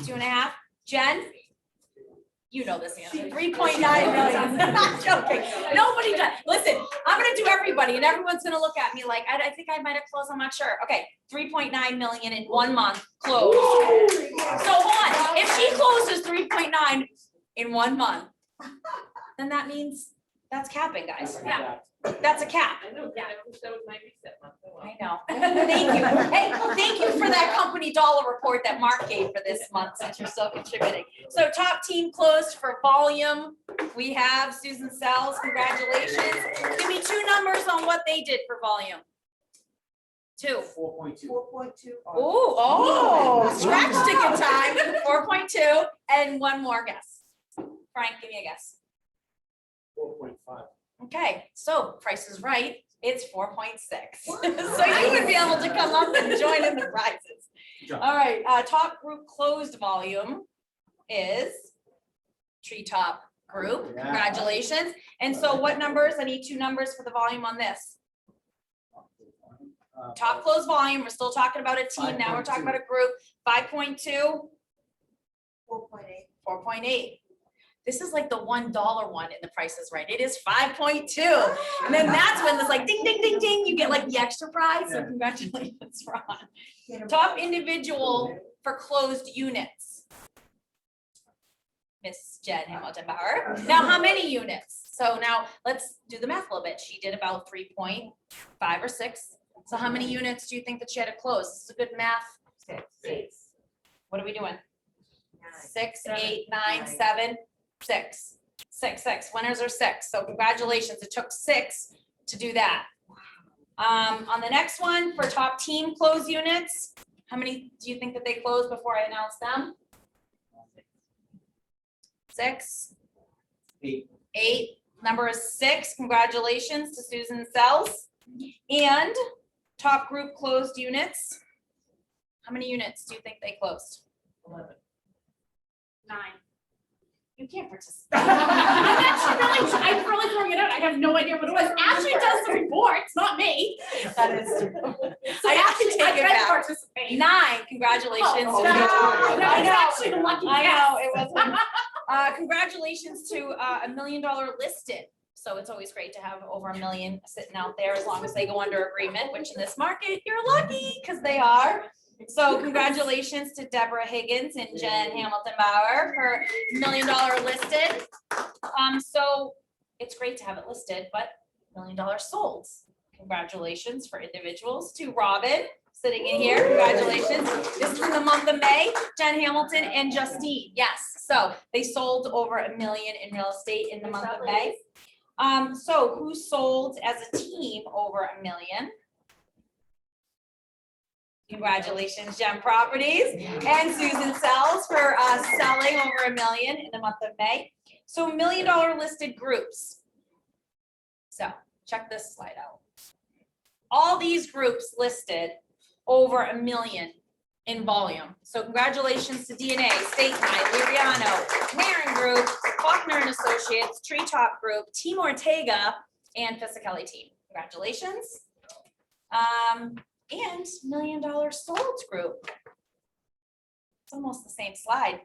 A: 2.5. Jen? You know this answer. 3.9 million. I'm joking. Nobody does. Listen, I'm gonna do everybody, and everyone's gonna look at me like, I think I might have closed, I'm not sure. Okay, 3.9 million in 1 month closed. So hold on, if she closes 3.9 in 1 month, then that means that's capping, guys. Yeah, that's a cap.
L: I know, yeah, I wish that was my reset month. Oh, well.
A: I know. Thank you. Hey, thank you for that company dollar report that Mark gave for this month, since you're still contributing. So top team closed for volume. We have Susan Sells. Congratulations. Give me 2 numbers on what they did for volume. 2.
M: 4.2.
F: 4.2.
A: Oh, scratch ticket time. 4.2, and 1 more guess. Frank, give me a guess.
C: 4.5.
A: Okay, so Price is Right, it's 4.6. So you would be able to come up and join in the prizes. All right, top group closed volume is Treetop Group.
M: Yeah.
A: Congratulations. And so what numbers? I need 2 numbers for the volume on this. Top closed volume, we're still talking about a team, now we're talking about a group. 5.2.
F: 4.8.
A: 4.8. This is like the $1 one in the Price is Right. It is 5.2. And then that's when it's like ding, ding, ding, ding, you get like the extra prize. So congratulations, Ron. Top individual for closed units. Miss Jen Hamilton Bauer. Now, how many units? So now let's do the math a little bit. She did about 3.5 or 6. So how many units do you think that she had to close? This is a good math.
F: 6.
A: What are we doing? 6, 8, 9, 7, 6. 6, 6. Winners are 6. So congratulations. It took 6 to do that. On the next one for top team close units, how many do you think that they closed before I announce them? 6. 8. Number is 6. Congratulations to Susan Sells. And top group closed units. How many units do you think they closed?
L: 11.
K: 9.
A: You can't participate.
K: I'm really throwing it out. I have no idea what it was. Ashley does the reports, not me.
A: That is true.
K: So
A: I have to
K: Ashley,
A: take
K: I
A: it
K: tried to
A: back.
K: participate.
A: 9. Congratulations.
K: Oh,
A: to
K: no,
A: the-
K: no,
A: I
K: it's
A: know.
K: actually the lucky
A: I know,
K: guess.
A: it wasn't. Congratulations to $1 million listed. So it's always great to have over 1 million sitting out there, as long as they go under agreement, which in this market, you're lucky, because they are. So congratulations to Deborah Higgins and Jen Hamilton Bauer for $1 million listed. So it's great to have it listed, but $1 million sold. Congratulations for individuals to Robin, sitting in here. Congratulations. This is in the month of May. Jen Hamilton and Justine. Yes. So they sold over $1 million in real estate in the month of May. So who sold as a team over $1 million? Congratulations, Gem Properties and Susan Sells for selling over $1 million in the month of May. So $1 million listed groups. So check this slide out. All these groups listed over $1 million in volume. So congratulations to DNA, State Night, Liriano, Marin Group, Faulkner and Associates, Treetop Group, Team Ortega, and Fisickelli Team. Congratulations. And $1 million sold group. It's almost the same slide.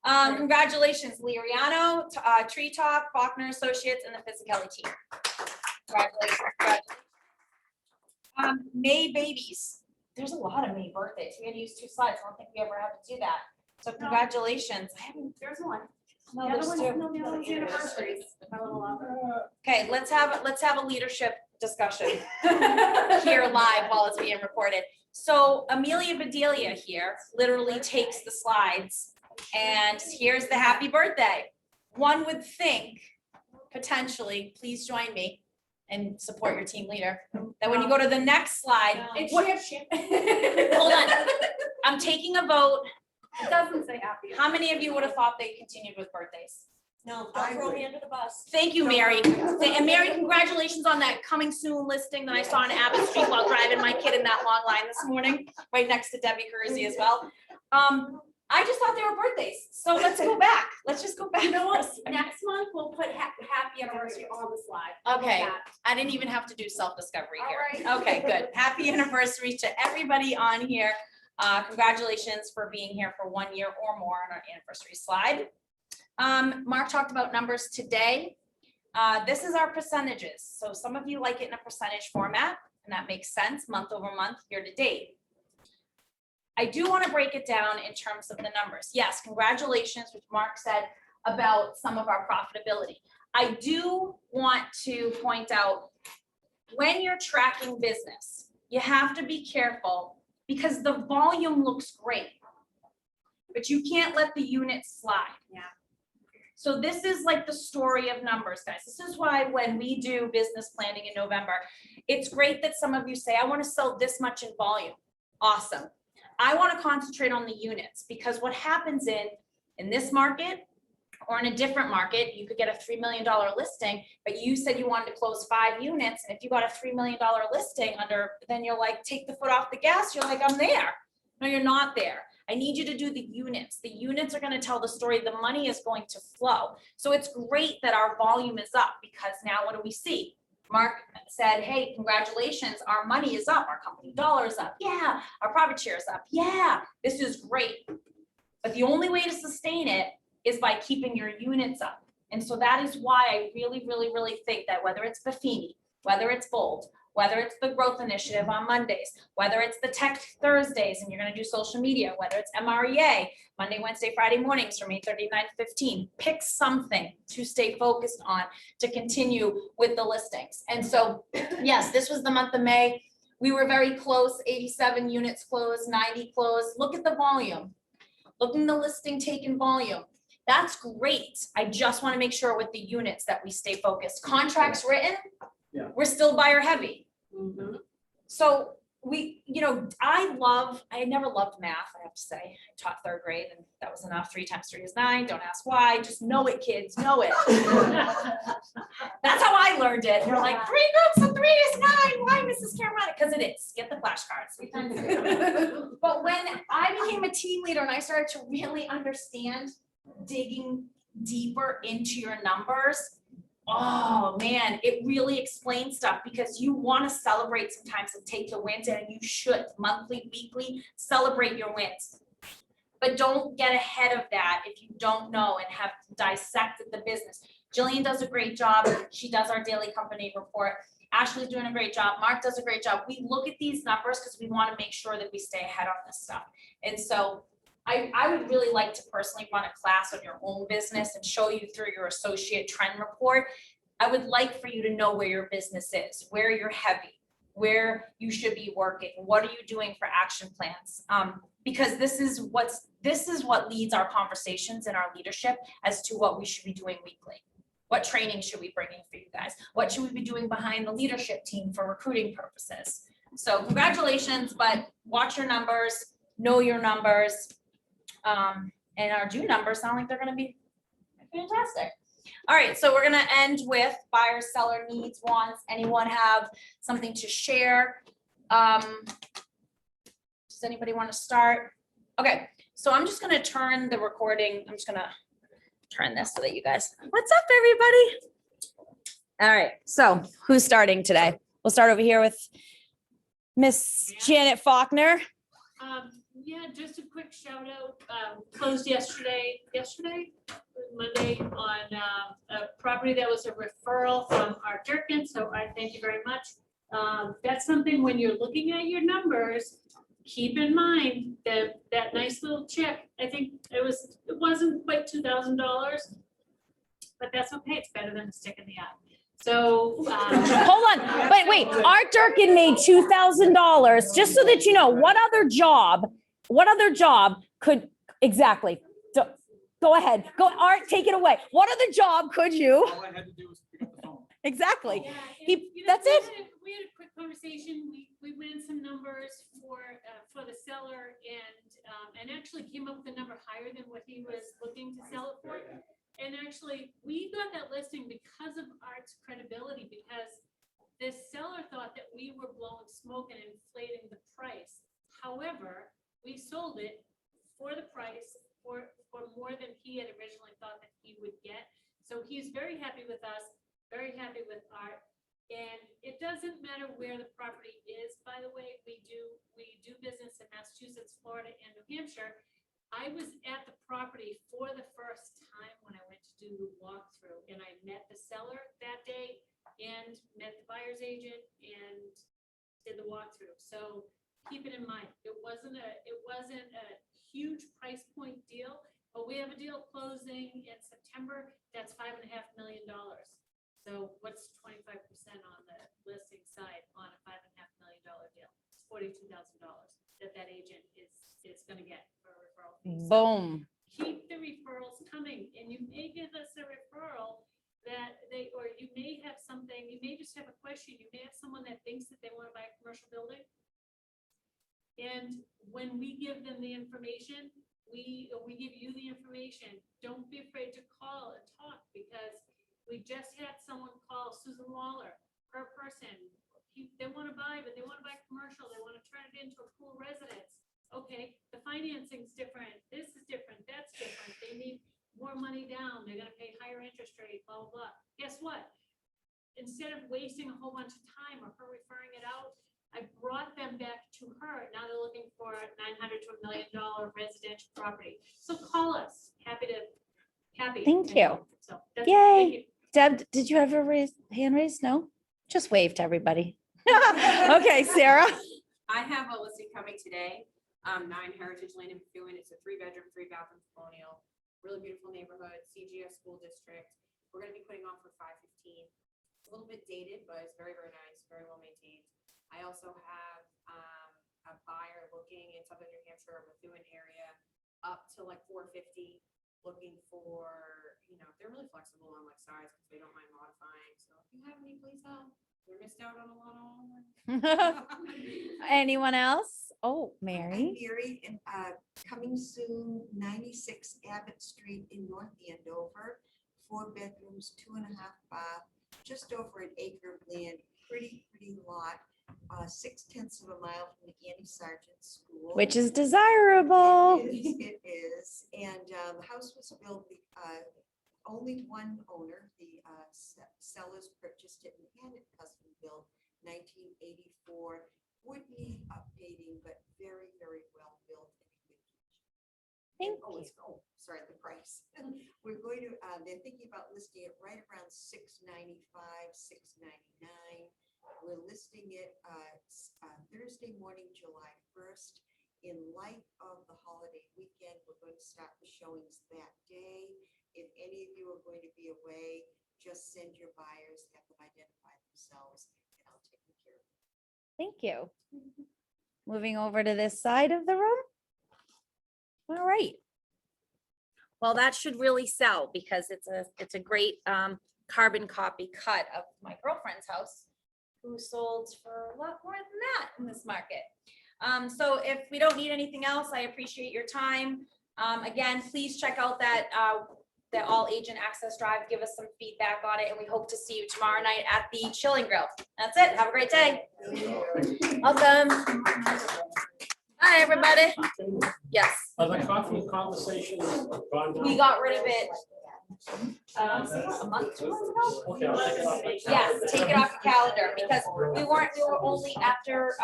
A: Congratulations, Liriano, Treetop, Faulkner Associates, and the Fisickelli Team. Congratulations. May babies. There's a lot of May birthdays. We had to use 2 slides. I don't think we ever had to do that. So congratulations. I haven't,
K: There's one.
A: No,
K: The other
A: there's
K: one's,
A: two.
K: no, the other one's anniversaries. My little lover.
A: Okay, let's have a leadership discussion here live while it's being recorded. So Amelia Bedelia here literally takes the slides and here's the happy birthday. One would think, potentially, please join me and support your team leader, that when you go to the next slide,
K: It's
A: what- hold on, I'm taking a vote.
K: It doesn't say happy.
A: How many of you would have thought they continued with birthdays?
K: No, don't throw me under the bus.
A: Thank you, Mary. And Mary, congratulations on that coming soon listing that I saw on Abbott Street while driving my kid in that long line this morning, right next to Debbie Carusi as well. I just thought they were birthdays, so let's go back. Let's just go back.
K: You know what? Next month, we'll put happy anniversary on the slide.
A: Okay,
K: Yeah.
A: I didn't even have to do self-discovery
K: All
A: here.
K: right.
A: Okay, good. Happy anniversary to everybody on here. Congratulations for being here for 1 year or more on our anniversary slide. Mark talked about numbers today. This is our percentages. So some of you like it in a percentage format, and that makes sense, month over month, year to date. I do want to break it down in terms of the numbers. Yes, congratulations, which Mark said about some of our profitability. I do want to point out, when you're tracking business, you have to be careful because the volume looks great, but you can't let the units slide.
K: Yeah.
A: So this is like the story of numbers, guys. This is why when we do business planning in November, it's great that some of you say, I want to sell this much in volume. Awesome. I want to concentrate on the units, because what happens in this market or in a different market, you could get a $3 million listing, but you said you wanted to close 5 units. And if you got a $3 million listing under, then you're like, take the foot off the gas. You're like, I'm there. No, you're not there. I need you to do the units. The units are going to tell the story. The money is going to flow. So it's great that our volume is up, because now what do we see? Mark said, hey, congratulations, our money is up, our company dollar is up. Yeah, our profit share is up. Yeah, this is great. But the only way to sustain it is by keeping your units up. And so that is why I really, really, really think that whether it's Buffini, whether it's Bold, whether it's the growth initiative on Mondays, whether it's the tech Thursdays and you're going to do social media, whether it's MREA, Monday, Wednesday, Friday mornings from 8:30 to 9:15, pick something to stay focused on to continue with the listings. And so, yes, this was the month of May. We were very close, 87 units closed, 90 closed. Look at the volume. Look at the listing taken volume. That's great. I just want to make sure with the units that we stay focused. Contracts written, we're still buyer heavy.
K: Mhm.
A: So I never loved math, I have to say. I taught 3rd grade and that was enough. 3 times 3 is 9. Don't ask why, just know it, kids, know it. That's how I learned it. You're like, 3 groups of 3 is 9. Why, Mrs. Caramata? Because it is. Get the flashcards. 3 times 3. But when I became a team leader and I started to really understand digging deeper into your numbers, oh man, it really explains stuff, because you want to celebrate sometimes and take your wins, and you should monthly, weekly celebrate your wins. But don't get ahead of that if you don't know and have dissected the business. Jillian does a great job. She does our daily company report. Ashley's doing a great job. Mark does a great job. We look at these numbers because we want to make sure that we stay ahead on this stuff. And so I would really like to personally run a class on your own business and show you through your associate trend report. I would like for you to know where your business is, where you're heavy, where you should be working, what are you doing for action plans? Because this is what leads our conversations and our leadership as to what we should be doing weekly. What training should we bring in for you guys? What should we be doing behind the leadership team for recruiting purposes? So congratulations, but watch your numbers, know your numbers. And our June numbers sound like they're going to be fantastic. All right, so we're going to end with buyer, seller needs, wants. Anyone have something to share? Does anybody want to start? Okay, so I'm just going to turn the recording. I'm just going to turn this so that you guys, what's up, everybody? All right, so who's starting today? We'll start over here with Miss Janet Faulkner.
E: Yeah, just a quick shout out, closed yesterday, Monday, on a property that was a referral from Art Durkin, so I thank you very much. That's something when you're looking at your numbers, keep in mind that nice little check, I think it wasn't quite $2,000, but that's okay, it's better than a stick in the eye. So,
A: Hold on, but wait, Art Durkin made $2,000, just so that you know, what other job could, exactly. Go ahead, go, Art, take it away. What other job could you?
J: All I had to do was pick up the phone.
A: Exactly.
E: yeah,
A: He-
E: and, you know,
A: that's it.
E: We had a quick conversation, we ran some numbers for the seller and actually came up with a number higher than what he was looking to sell it for. And actually, we got that listing because of Art's credibility, because the seller thought that we were blowing smoke and inflating the price. However, we sold it for the price, for more than he had originally thought that he would get. So he's very happy with us, very happy with Art. And it doesn't matter where the property is, by the way, we do business in Massachusetts, Florida, and New Hampshire. I was at the property for the first time when I went to do the walkthrough, and I met the seller that day and met the buyer's agent and did the walkthrough. So keep it in mind, it wasn't a huge price point deal, but we have a deal closing in September, that's $5.5 million. So what's 25% on the listing side on a $5.5 million deal? It's $42,000 that agent is gonna get for a referral fee. So
A: Boom.
E: keep the referrals coming, and you may give us a referral that or you may have something, you may just have a question, you may have someone that thinks that they want to buy a commercial building. And when we give them the information, we give you the information, don't be afraid to call and talk, because we just had someone call Susan Waller, her person, they want to buy, but they want to buy commercial, they want to turn it into a pool residence. Okay, the financing's different, this is different, that's different, they need more money down, they're gonna pay higher interest rate, blah, blah, blah. Guess what? Instead of wasting a whole bunch of time or her referring it out, I brought them back to her. Now they're looking for a $900 to $1 million residential property. So call us, happy.
A: Thank
E: to
A: you.
E: help. So that's
A: Yay.
E: it. Thank you.
A: Deb, did you have a hand raised? No? Just wave to everybody. Okay, Sarah.
F: I have a listing coming today, 9 Heritage Lane in Methuen. It's a 3-bedroom, 3-bathroom colonial, really beautiful neighborhood, CGS school district. We're gonna be putting on for $515. A little bit dated, but it's very, very nice, very well maintained. I also have a buyer looking in southern New Hampshire, Methuen area, up to like $450, looking for, they're really flexible on like size because they don't mind modifying. So if you have any, please help. We missed out on a lot of.
A: Anyone else? Oh,
N: I'm
A: Mary.
N: Mary, and coming soon, 96 Abbott Street in North Andover, 4 bedrooms, 2.5 bath, just over an acre of land, pretty lot, 0.6 mile from the Annie Sargent School.
A: Which is desirable.
N: It is, and the house was built, only one owner, the sellers purchased it and had it custom built, 1984. Would need updating, but very, very well built.
A: Thank
N: Oh,
A: you.
N: sorry, the price. We're going to, they're thinking about listing it right around $695, $699. We're listing it Thursday morning, July 1st. In light of the holiday weekend, we're going to start the showings that day. If any of you are going to be away, just send your buyers, have them identify themselves, and I'll take care of it.
A: Thank you. Moving over to this side of the room. All right. Well, that should really sell because it's a great carbon copy cut of my girlfriend's house, who sold for a lot more than that in this market. So if we don't need anything else, I appreciate your time. Again, please check out that all agent access drive, give us some feedback on it, and we hope to see you tomorrow night at the Chilling Grill. That's it. Have a great day. Welcome. Hi, everybody. Yes.
J: Are the coffee conversations gone now?
A: We got rid of it a month, 2 months ago.
J: Okay, I'll take it off.
A: Yes, take it off the calendar because we were only after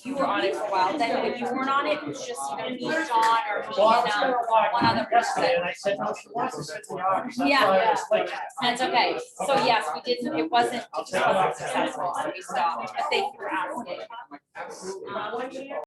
A: you were on it for a while. Then when you weren't on it, it was just me, John, or me and one other person.
J: And I said, no, she wants to sit in the office. That's
A: Yeah.
J: why I was late.
A: That's okay. So yes, we didn't, it wasn't successful, so we stopped. But thank you for asking.